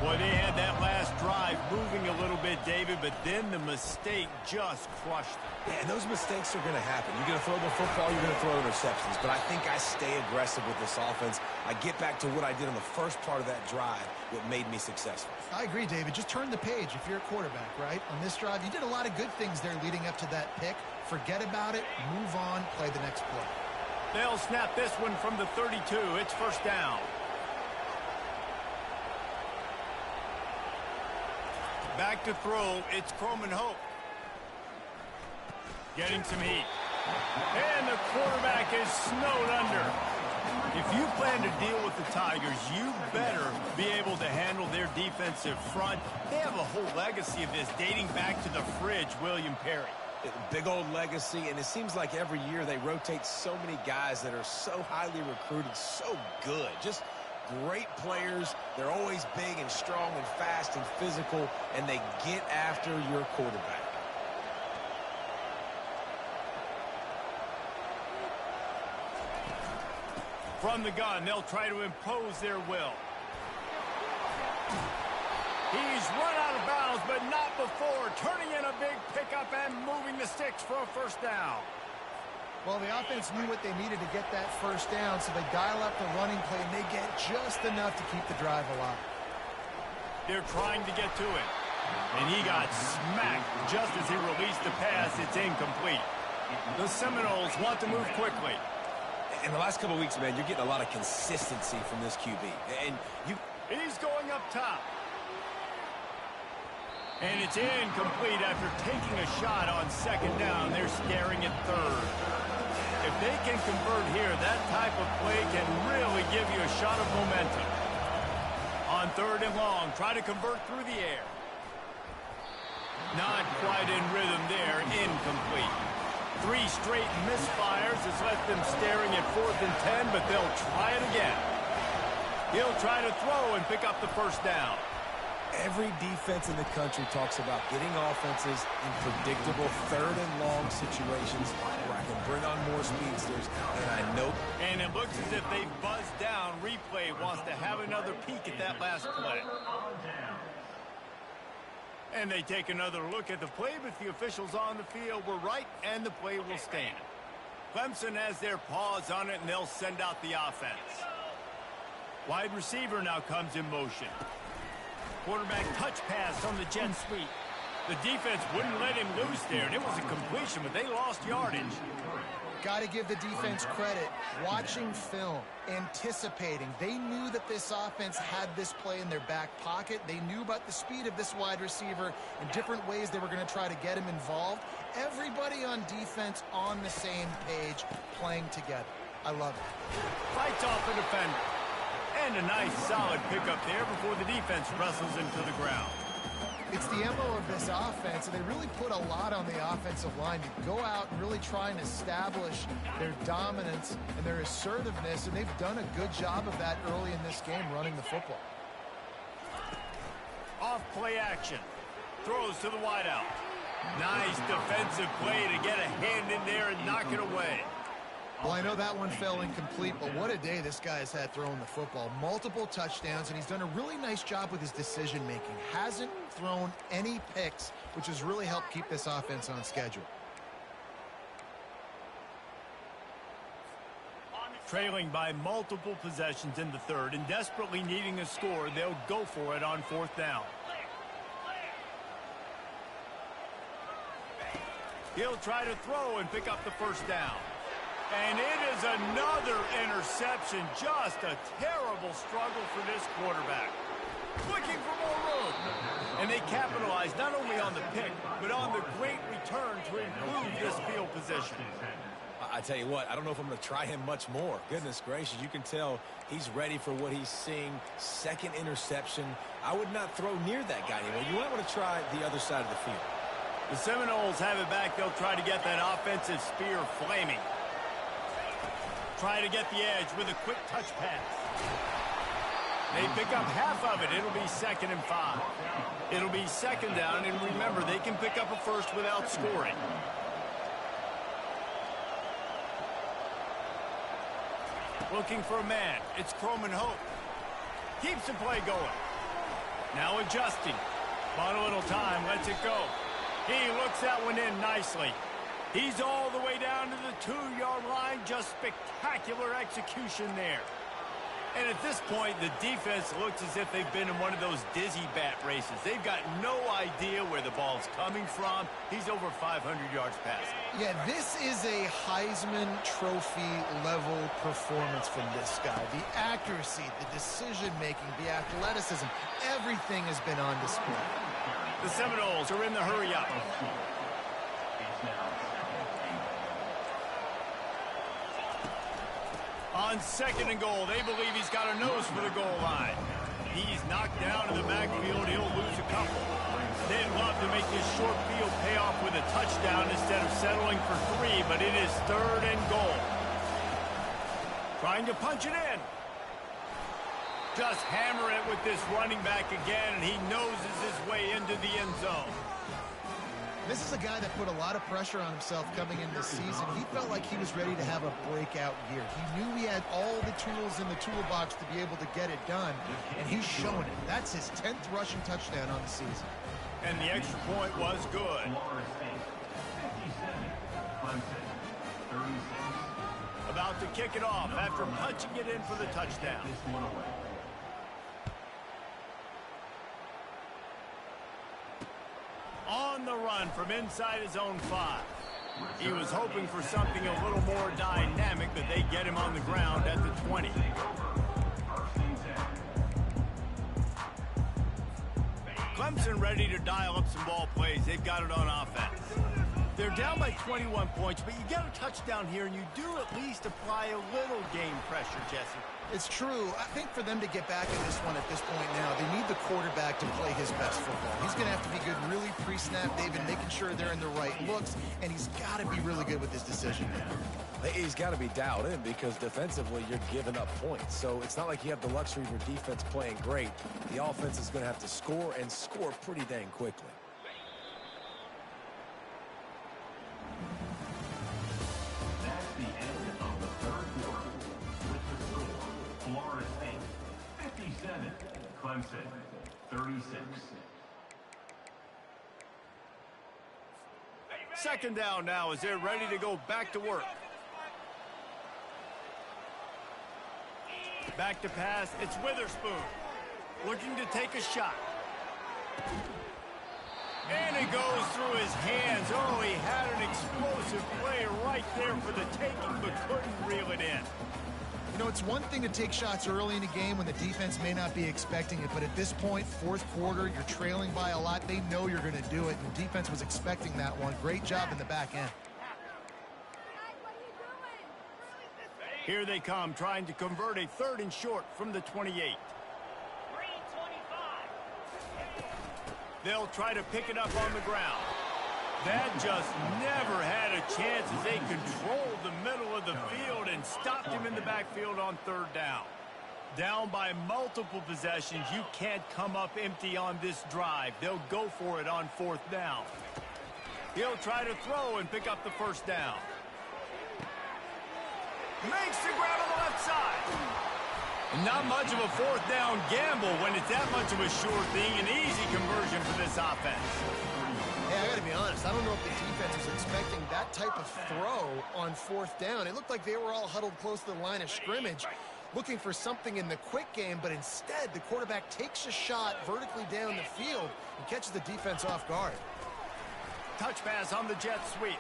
Boy, they had that last drive moving a little bit, David, but then the mistake just crushed them. Yeah, and those mistakes are going to happen. You're going to throw the football, you're going to throw interceptions. But I think I stay aggressive with this offense. I get back to what I did on the first part of that drive, what made me successful. I agree, David. Just turn the page if you're a quarterback, right? On this drive, you did a lot of good things there leading up to that pick. Forget about it, move on, play the next play. They'll snap this one from the 32. It's first down. Back to throw. It's Croman Hope. Getting some heat. And the quarterback is snowed under. If you plan to deal with the Tigers, you better be able to handle their defensive front. They have a whole legacy of this dating back to the fridge, William Perry. Big old legacy, and it seems like every year they rotate so many guys that are so highly recruited, so good. Just great players. They're always big and strong and fast and physical, and they get after your quarterback. From the gun, they'll try to impose their will. He's run out of bounds, but not before. Turning in a big pickup and moving the sticks for a first down. Well, the offense knew what they needed to get that first down, so they dial up the running play, and they get just enough to keep the drive alive. They're trying to get to it. And he got smacked just as he released the pass. It's incomplete. The Seminoles want to move quickly. In the last couple of weeks, man, you're getting a lot of consistency from this QB. And He's going up top. And it's incomplete after taking a shot on second down. They're staring at third. If they can convert here, that type of play can really give you a shot of momentum. On third and long, try to convert through the air. Not quite in rhythm there, incomplete. 3 straight misfires has left them staring at 4th and 10, but they'll try it again. He'll try to throw and pick up the first down. every defense in the country talks about getting offenses in predictable third and long situations where I can bring on more speedsters, and I know. And it looks as if they've buzzed down. Replay wants to have another peek at that last play. And they take another look at the play, but the officials on the field were right, and the play will stand. Clemson has their paws on it, and they'll send out the offense. Wide receiver now comes in motion. Quarterback touch pass on the jet sweep. The defense wouldn't let him loose there, and it was a completion, but they lost yardage. Got to give the defense credit. Watching film, anticipating. They knew that this offense had this play in their back pocket. They knew about the speed of this wide receiver and different ways they were going to try to get him involved. Everybody on defense on the same page, playing together. I love it. Fights off the defender. And a nice solid pickup there before the defense wrestles into the ground. It's the MO of this offense, and they really put a lot on the offensive line to go out and really try and establish their dominance and their assertiveness, and they've done a good job of that early in this game running the football. Off play action. Throws to the wideout. Nice defensive play to get a hand in there and knock it away. Well, I know that one fell incomplete, but what a day this guy has had throwing the football. Multiple touchdowns, and he's done a really nice job with his decision-making. Hasn't thrown any picks, which has really helped keep this offense on schedule. Trailing by multiple possessions in the third and desperately needing a score, they'll go for it on fourth down. He'll try to throw and pick up the first down. And it is another interception. Just a terrible struggle for this quarterback. Looking for more room. And they capitalize not only on the pick, but on the great return to improve this field position. I tell you what, I don't know if I'm going to try him much more. Goodness gracious, you can tell he's ready for what he's seeing. Second interception. I would not throw near that guy anymore. You might want to try the other side of the field. The Seminoles have it back. They'll try to get that offensive spear flaming. Try to get the edge with a quick touch pass. They pick up half of it. It'll be 2nd and 5. It'll be 2nd down, and remember, they can pick up a first without scoring. Looking for a man. It's Croman Hope. Keeps the play going. Now adjusting. On a little time, lets it go. He looks that one in nicely. He's all the way down to the 2-yard line. Just spectacular execution there. And at this point, the defense looks as if they've been in one of those dizzy bat races. They've got no idea where the ball's coming from. He's over 500 yards passing. Yeah, this is a Heisman Trophy level performance from this guy. The accuracy, the decision-making, the athleticism, everything has been on display. The Seminoles are in the hurry-up. On 2nd and goal, they believe he's got a nose for the goal line. He's knocked down in the backfield. He'll lose a couple. They'd love to make this short field pay off with a touchdown instead of settling for 3, but it is 3rd and goal. Trying to punch it in. Just hammer it with this running back again, and he noses his way into the end zone. This is a guy that put a lot of pressure on himself coming in this season. He felt like he was ready to have a breakout year. He knew he had all the tools in the toolbox to be able to get it done, and he's showing it. That's his 10th rushing touchdown on the season. And the extra point was good. About to kick it off after punching it in for the touchdown. On the run from inside his own 5. He was hoping for something a little more dynamic, but they get him on the ground at the 20. Clemson ready to dial up some ball plays. They've got it on offense. They're down by 21 points, but you get a touchdown here, and you do at least apply a little game pressure, Jesse. It's true. I think for them to get back in this one at this point now, they need the quarterback to play his best football. He's going to have to be good really pre-snap. They've been making sure they're in the right looks, and he's got to be really good with his decision. He's got to be dialed in because defensively you're giving up points. So it's not like you have the luxury of your defense playing great. The offense is going to have to score and score pretty dang quickly. That's the end of the 3rd quarter. With the score, Florida State 57, Clemson 36. 2nd down now as they're ready to go back to work. Back to pass. It's Witherspoon looking to take a shot. And it goes through his hands. Oh, he had an explosive play right there for the taking, but couldn't reel it in. You know, it's one thing to take shots early in a game when the defense may not be expecting it, but at this point, 4th quarter, you're trailing by a lot. They know you're going to do it, and the defense was expecting that one. Great job in the back end. Here they come, trying to convert a 3rd and short from the 28. They'll try to pick it up on the ground. That just never had a chance as they controlled the middle of the field and stopped him in the backfield on 3rd down. Down by multiple possessions, you can't come up empty on this drive. They'll go for it on 4th down. He'll try to throw and pick up the 1st down. Makes the grab on the left side. And not much of a fourth down gamble when it's that much of a sure thing. An easy conversion for this offense. Hey, I got to be honest. I don't know if the defense was expecting that type of throw on fourth down. It looked like they were all huddled close to the line of scrimmage, looking for something in the quick game, but instead the quarterback takes a shot vertically down the field and catches the defense off guard. Touch pass on the jet sweep.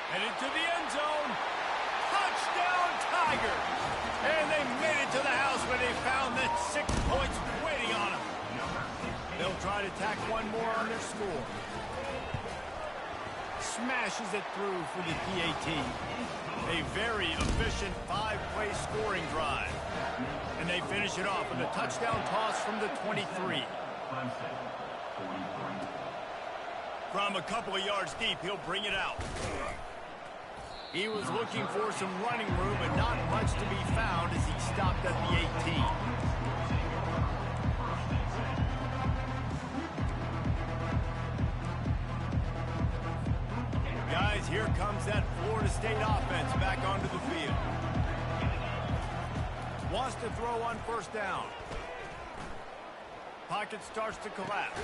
Headed to the end zone. Touchdown, Tigers! And they made it to the house where they found that 6 points waiting on them. They'll try to tack one more on their score. Smashes it through for the PAT. A very efficient 5-play scoring drive. And they finish it off with a touchdown toss from the 23. From a couple of yards deep, he'll bring it out. He was looking for some running room, but not much to be found as he stopped at the 18. Guys, here comes that Florida State offense back onto the field. Wants to throw on first down. Pocket starts to collapse.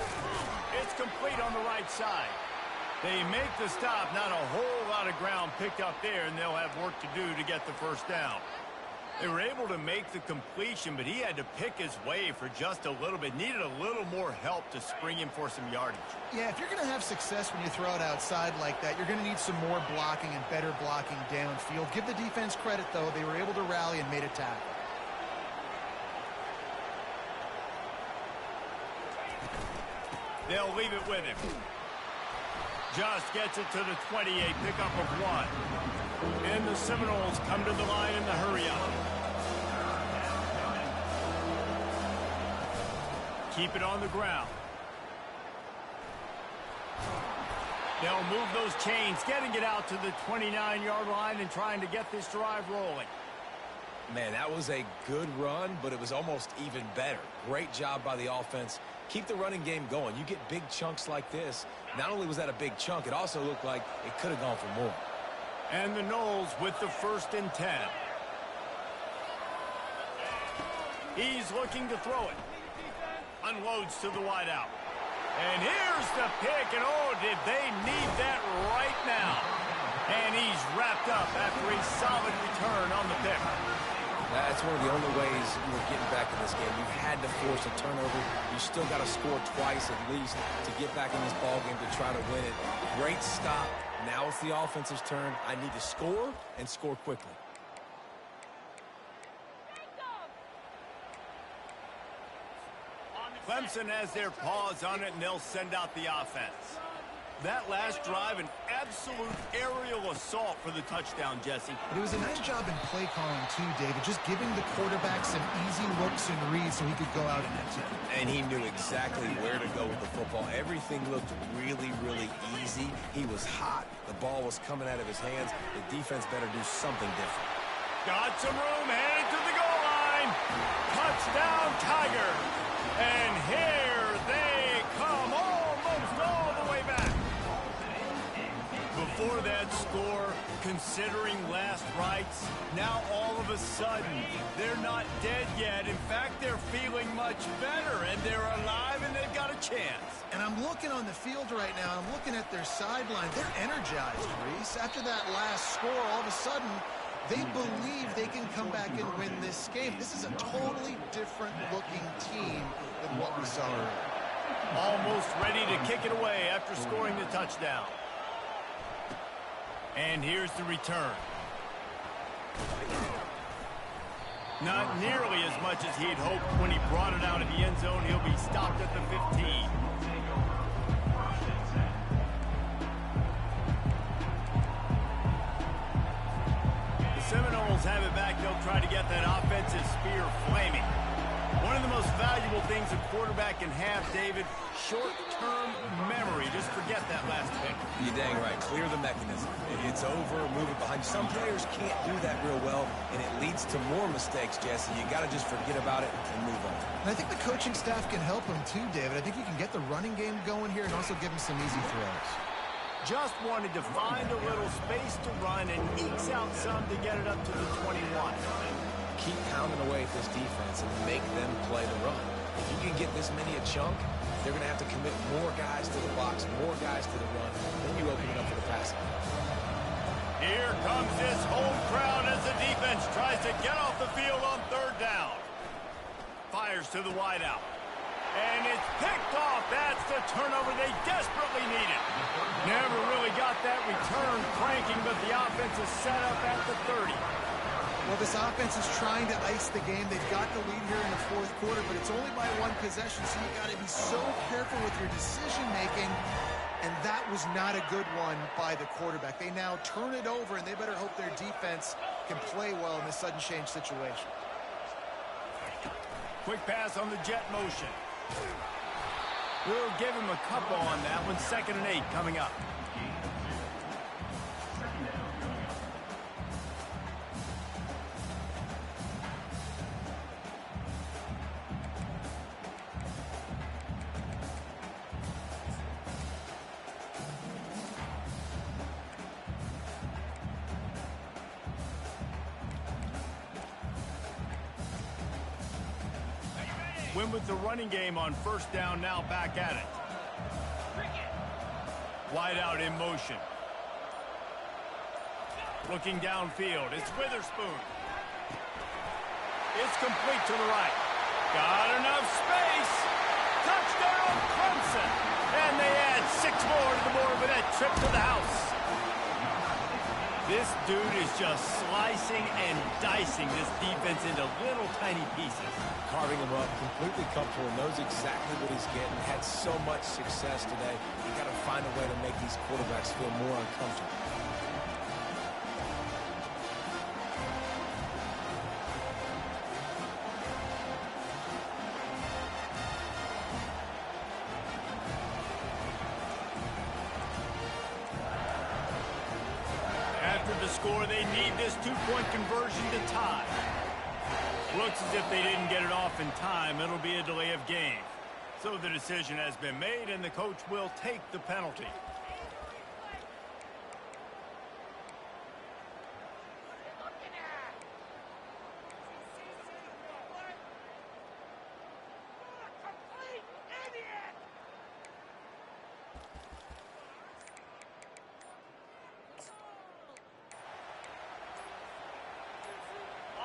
It's complete on the right side. They make the stop, not a whole lot of ground picked up there, and they'll have work to do to get the first down. They were able to make the completion, but he had to pick his way for just a little bit. Needed a little more help to spring him for some yardage. Yeah, if you're going to have success when you throw it outside like that, you're going to need some more blocking and better blocking downfield. Give the defense credit, though. They were able to rally and made a tackle. They'll leave it with him. Just gets it to the 28, pickup of 1. And the Seminoles come to the line in the hurry-up. Keep it on the ground. They'll move those chains, getting it out to the 29-yard line and trying to get this drive rolling. Man, that was a good run, but it was almost even better. Great job by the offense. Keep the running game going. You get big chunks like this. Not only was that a big chunk, it also looked like it could have gone for more. And the Noles with the 1st and 10. He's looking to throw it. Unloads to the wideout. And here's the pick, and oh, did they need that right now. And he's wrapped up after a solid return on the pick. That's one of the only ways you were getting back in this game. You had to force a turnover. You still got to score twice at least to get back in this ball game to try to win it. Great stop. Now it's the offense's turn. I need to score and score quickly. Clemson has their paws on it, and they'll send out the offense. That last drive, an absolute aerial assault for the touchdown, Jesse. But it was a nice job in play calling, too, David, just giving the quarterback some easy looks and reads so he could go out and execute. And he knew exactly where to go with the football. Everything looked really, really easy. He was hot. The ball was coming out of his hands. The defense better do something different. Got some room, headed to the goal line. Touchdown, Tigers. And here they come, almost all the way back. Before that score, considering last rites, now all of a sudden, they're not dead yet. In fact, they're feeling much better, and they're alive, and they've got a chance. And I'm looking on the field right now, I'm looking at their sideline. They're energized, Reese. After that last score, all of a sudden, they believe they can come back and win this game. This is a totally different-looking team than what we saw earlier. Almost ready to kick it away after scoring the touchdown. And here's the return. Not nearly as much as he'd hoped when he brought it out of the end zone. He'll be stopped at the 15. Seminoles have it back. They'll try to get that offensive spear flaming. One of the most valuable things a quarterback can have, David, short-term memory. Just forget that last pick. You're dang right. Clear the mechanism. It's over. Move it behind you. Some players can't do that real well, and it leads to more mistakes, Jesse. You got to just forget about it and move on. And I think the coaching staff can help him too, David. I think you can get the running game going here and also give him some easy throws. Just wanted to find a little space to run and ekes out some to get it up to the 21. Keep pounding away at this defense and make them play the run. If you can get this many a chunk, they're going to have to commit more guys to the box, more guys to the run. Then you open it up for the passing. Here comes this home crowd as the defense tries to get off the field on third down. Fires to the wideout. And it's picked off. That's the turnover they desperately needed. Never really got that return cranking, but the offense is set up at the 30. Well, this offense is trying to ice the game. They've got the lead here in the fourth quarter, but it's only by one possession, so you've got to be so careful with your decision-making, and that was not a good one by the quarterback. They now turn it over, and they better hope their defense can play well in this sudden change situation. Quick pass on the jet motion. We'll give him a couple on that one. 2nd and 8 coming up. Win with the running game on 1st down, now back at it. Wide out in motion. Looking downfield, it's Witherspoon. It's complete to the right. Got enough space. Touchdown, Clemson. And they add 6 more to the board with that trip to the house. This dude is just slicing and dicing this defense into little tiny pieces. Carving him up, completely comfortable, knows exactly what he's getting, had so much success today. You got to find a way to make these quarterbacks feel more uncomfortable. After the score, they need this 2-point conversion to tie. Looks as if they didn't get it off in time. It'll be a delay of game. So the decision has been made, and the coach will take the penalty.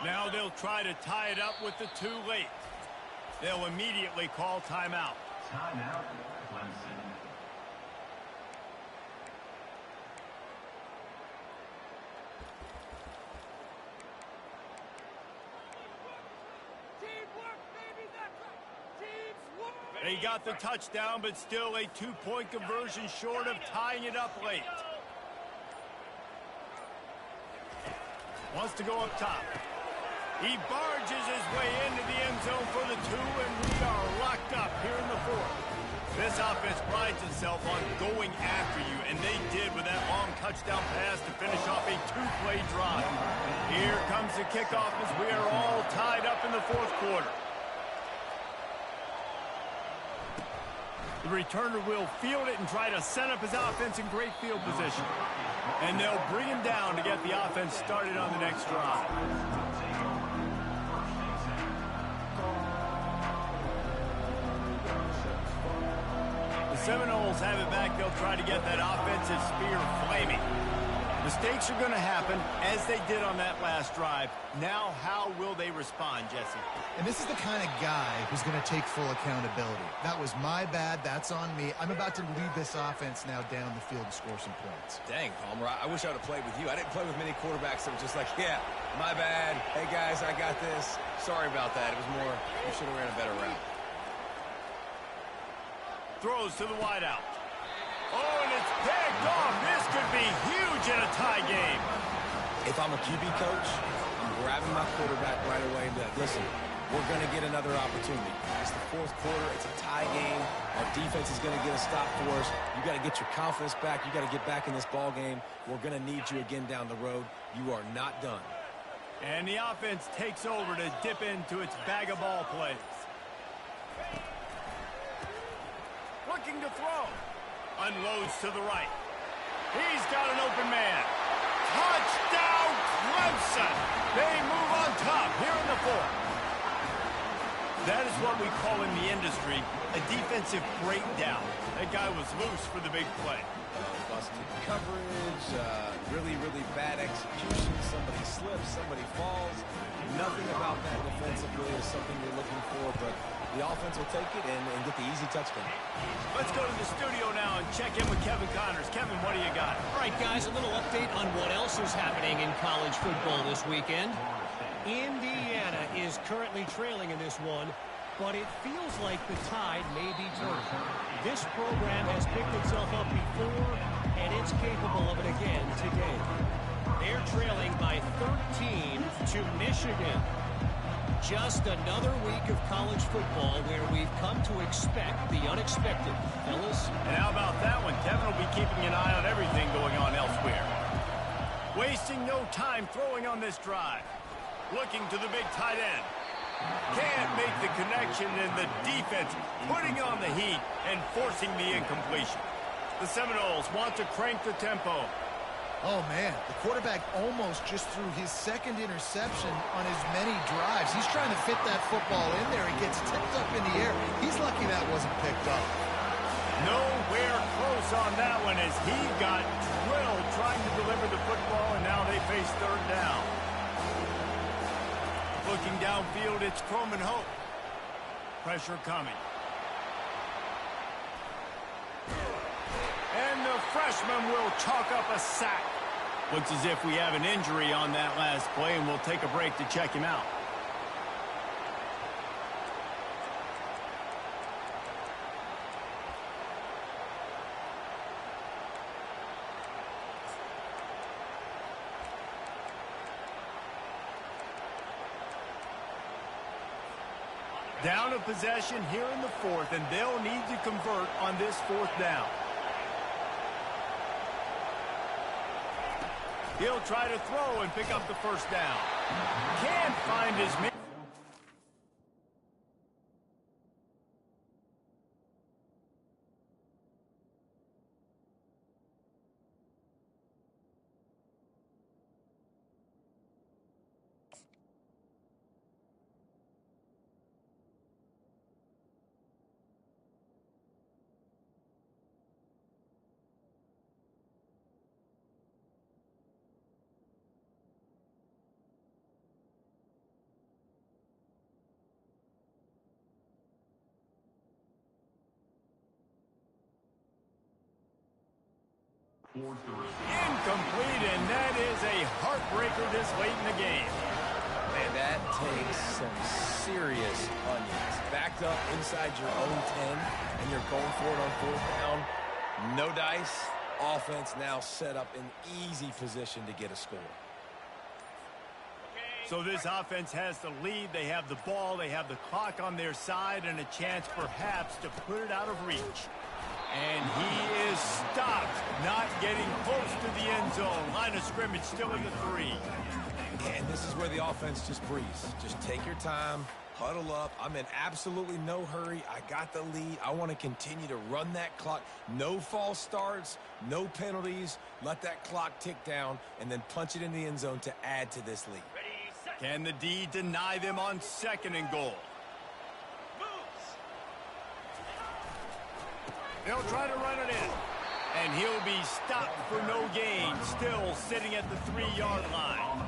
Now they'll try to tie it up with the 2 late. They'll immediately call timeout. Timeout, Clemson. They got the touchdown, but still a 2-point conversion short of tying it up late. Wants to go up top. He barges his way into the end zone for the 2, and we are locked up here in the 4th. This offense prides itself on going after you, and they did with that long touchdown pass to finish off a 2-play drive. Here comes the kickoff as we are all tied up in the 4th quarter. The returner will field it and try to set up his offense in great field position. And they'll bring him down to get the offense started on the next drive. The Seminoles have it back. They'll try to get that offensive spear flaming. Mistakes are going to happen, as they did on that last drive. Now, how will they respond, Jesse? And this is the kind of guy who's going to take full accountability. That was my bad. That's on me. I'm about to lead this offense now down the field and score some points. Dang, Palmer, I wish I would have played with you. I didn't play with many quarterbacks that were just like, yeah, my bad. Hey, guys, I got this. Sorry about that. It was more, you should have ran a better route. Throws to the wideout. Oh, and it's picked off. This could be huge in a tie game. If I'm a QB coach, I'm grabbing my quarterback right away and be like, listen, we're going to get another opportunity. It's the 4th quarter. It's a tie game. Our defense is going to get a stop for us. You got to get your confidence back. You got to get back in this ball game. We're going to need you again down the road. You are not done. And the offense takes over to dip into its bag of ball plays. Looking to throw. Unloads to the right. He's got an open man. Touchdown, Clemson. They move on top here in the fourth. That is what we call in the industry a defensive breakdown. That guy was loose for the big play. Busted coverage, really, really bad execution. Somebody slips, somebody falls. Nothing about that defensively is something you're looking for, but the offense will take it and get the easy touchdown. Let's go to the studio now and check in with Kevin Connors. Kevin, what do you got? All right, guys, a little update on what else is happening in college football this weekend. Indiana is currently trailing in this one, but it feels like the tide may be turning. This program has picked itself up before, and it's capable of it again today. They're trailing by 13 to Michigan. Just another week of college football where we've come to expect the unexpected. Fellas? And how about that one? Kevin will be keeping an eye on everything going on elsewhere. Wasting no time throwing on this drive. Looking to the big tight end. Can't make the connection, and the defense putting on the heat and forcing the incompletion. The Seminoles want to crank the tempo. Oh, man, the quarterback almost just threw his second interception on as many drives. He's trying to fit that football in there. It gets tipped up in the air. He's lucky that wasn't picked up. Nowhere close on that one as he got drilled trying to deliver the football, and now they face third down. Looking downfield, it's Croman Hope. Pressure coming. And the freshman will chalk up a sack. Looks as if we have an injury on that last play, and we'll take a break to check him out. Down a possession here in the fourth, and they'll need to convert on this fourth down. He'll try to throw and pick up the first down. Can't find his man. Incomplete, and that is a heartbreaker this late in the game. Man, that takes some serious onions. Backed up inside your own 10, and you're going for it on fourth down. No dice. Offense now set up in easy position to get a score. So this offense has the lead. They have the ball. They have the clock on their side and a chance perhaps to put it out of reach. And he is stopped, not getting close to the end zone. Line of scrimmage still in the 3. And this is where the offense just breathes. Just take your time, huddle up. I'm in absolutely no hurry. I got the lead. I want to continue to run that clock. No false starts, no penalties. Let that clock tick down and then punch it in the end zone to add to this lead. Can the D deny them on 2nd and goal? They'll try to run it in. And he'll be stopped for no gain, still sitting at the 3-yard line.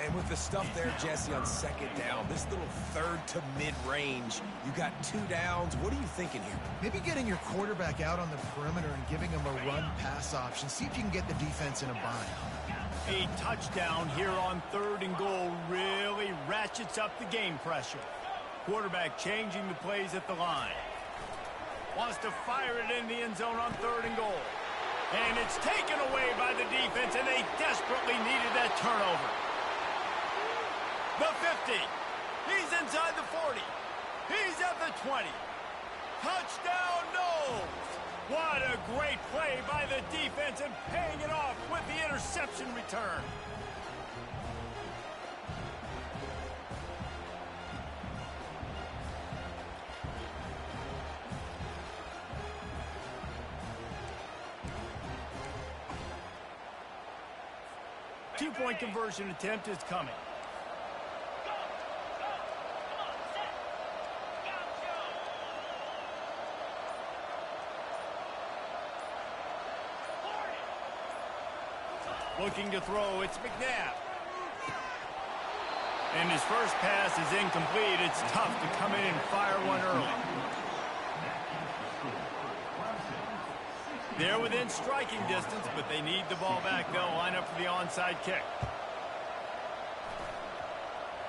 And with the stuff there, Jesse, on 2nd down, this little third to mid-range, you got 2 downs. What are you thinking here? Maybe getting your quarterback out on the perimeter and giving him a run-pass option. See if you can get the defense in a bind. A touchdown here on 3rd and goal really ratchets up the game pressure. Quarterback changing the plays at the line. Wants to fire it in the end zone on 3rd and goal. And it's taken away by the defense, and they desperately needed that turnover. The 50. He's inside the 40. He's at the 20. Touchdown, no! What a great play by the defense and paying it off with the interception return. Two-point conversion attempt is coming. Looking to throw, it's McNabb. And his first pass is incomplete. It's tough to come in and fire one early. They're within striking distance, but they need the ball back. They'll line up for the onside kick.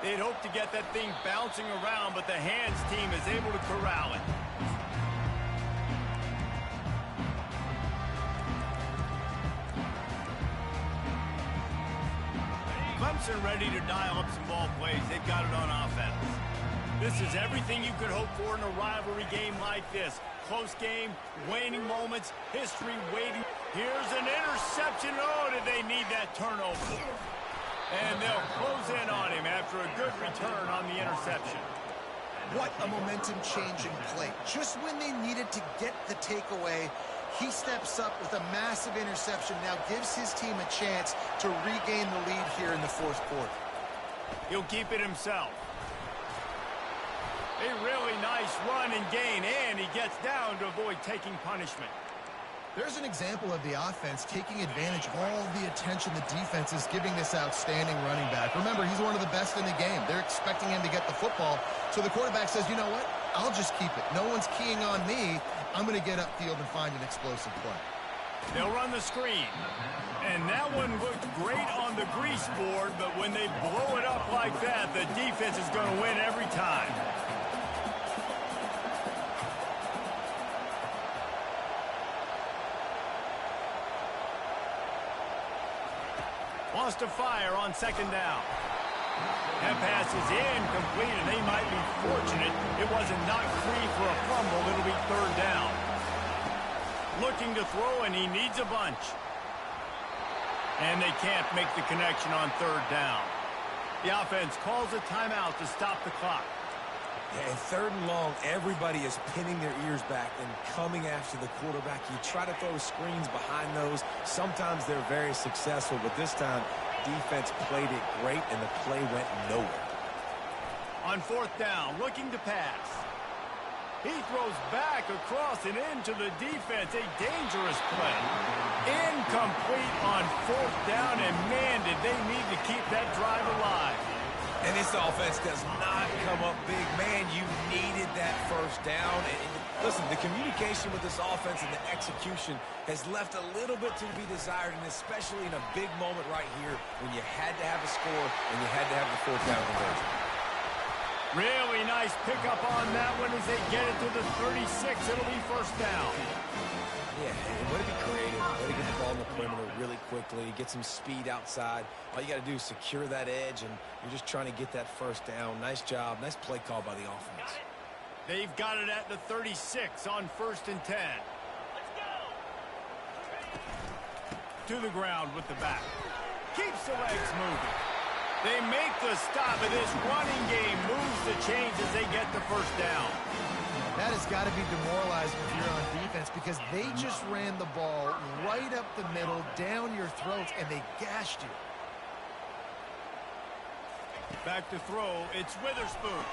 They'd hope to get that thing bouncing around, but the hands team is able to corral it. Clemson ready to dial up some ball plays. They've got it on offense. This is everything you could hope for in a rivalry game like this. Close game, waning moments, history waiting. Here's an interception. Oh, did they need that turnover? And they'll close in on him after a good return on the interception. What a momentum-changing play. Just when they needed to get the takeaway, he steps up with a massive interception, now gives his team a chance to regain the lead here in the fourth quarter. He'll keep it himself. A really nice run and gain, and he gets down to avoid taking punishment. There's an example of the offense taking advantage of all the attention the defense is giving this outstanding running back. Remember, he's one of the best in the game. They're expecting him to get the football, so the quarterback says, you know what, I'll just keep it. No one's keying on me. I'm going to get upfield and find an explosive play. They'll run the screen. And that one looked great on the grease board, but when they blow it up like that, the defense is going to win every time. Wants to fire on second down. That pass is incomplete, and they might be fortunate it wasn't knocked free for a fumble. It'll be third down. Looking to throw, and he needs a bunch. And they can't make the connection on third down. The offense calls a timeout to stop the clock. Yeah, and third and long, everybody is pinning their ears back and coming after the quarterback. You try to throw screens behind those. Sometimes they're very successful, but this time, defense played it great, and the play went nowhere. On fourth down, looking to pass. He throws back across and into the defense. A dangerous play. Incomplete on fourth down, and man, did they need to keep that drive alive. And this offense does not come up big. Man, you needed that first down. And listen, the communication with this offense and the execution has left a little bit to be desired, and especially in a big moment right here when you had to have a score and you had to have the fourth down conversion. Really nice pickup on that one as they get it to the 36. It'll be first down. Yeah, and way to be creative, way to get the ball in the perimeter really quickly, get some speed outside. All you got to do is secure that edge, and you're just trying to get that first down. Nice job. Nice play call by the offense. They've got it at the 36 on 1st and 10. To the ground with the back. Keeps the legs moving. They make the stop, and this running game moves the chains as they get the first down. That has got to be demoralizing if you're on defense, because they just ran the ball right up the middle, down your throats, and they gashed you. Back to throw, it's Witherspoon.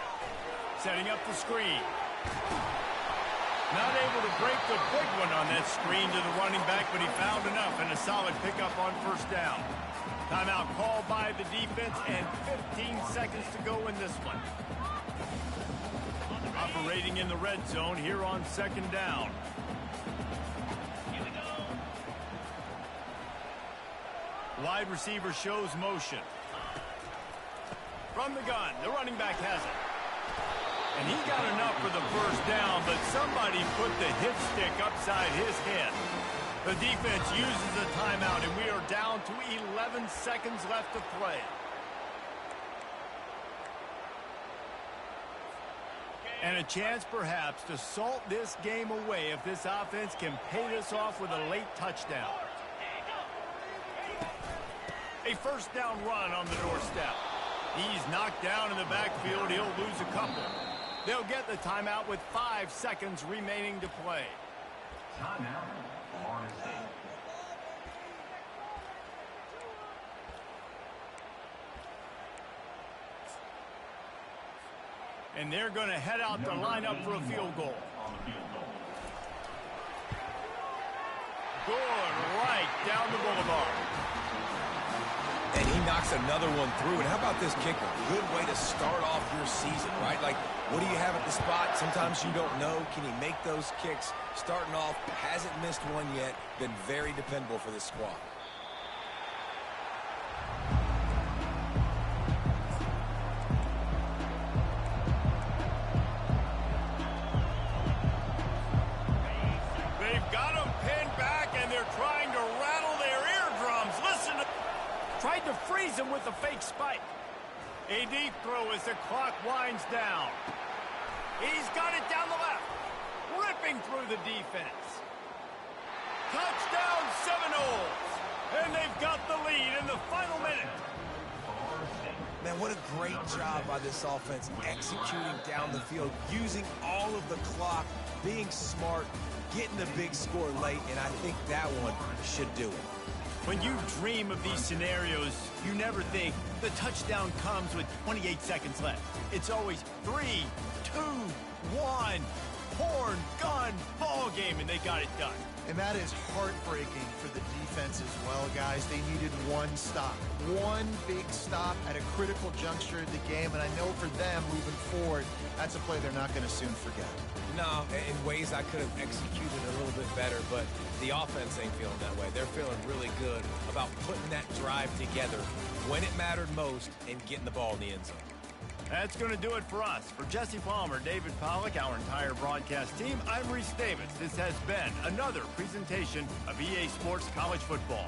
Setting up the screen. Not able to break the big one on that screen to the running back, but he found enough and a solid pickup on first down. Timeout called by the defense, and 15 seconds to go in this one. Operating in the red zone here on second down. Wide receiver shows motion. From the gun, the running back has it. And he got enough for the first down, but somebody put the hit stick upside his head. The defense uses a timeout, and we are down to 11 seconds left to play. And a chance, perhaps, to salt this game away if this offense can pay this off with a late touchdown. A first down run on the doorstep. He's knocked down in the backfield. He'll lose a couple. They'll get the timeout with 5 seconds remaining to play. Timeout, Florida State. And they're going to head out to line up for a field goal. Good, right down the boulevard. And he knocks another one through. And how about this kicker? Good way to start off your season, right? Like, what do you have at the spot? Sometimes you don't know. Can he make those kicks? Starting off, hasn't missed one yet. Been very dependable for this squad. They've got him pinned back, and they're trying to rattle their eardrums. Listen to... Tried to freeze him with a fake spike. A deep throw as the clock winds down. He's got it down the left. Ripping through the defense. Touchdown Seminoles. And they've got the lead in the final minute. Man, what a great job by this offense executing down the field, using all of the clock, being smart, getting the big score late, and I think that one should do it. When you dream of these scenarios, you never think the touchdown comes with 28 seconds left. It's always 3, 2, 1, horn, gun, ball game, and they got it done. And that is heartbreaking for the defense as well, guys. They needed one stop, one big stop at a critical juncture of the game, and I know for them moving forward, that's a play they're not going to soon forget. No, in ways I could have executed a little bit better, but the offense ain't feeling that way. They're feeling really good about putting that drive together when it mattered most and getting the ball in the end zone. That's going to do it for us. For Jesse Palmer, David Pollack, our entire broadcast team, I'm Reese Davis. This has been another presentation of EA Sports College Football.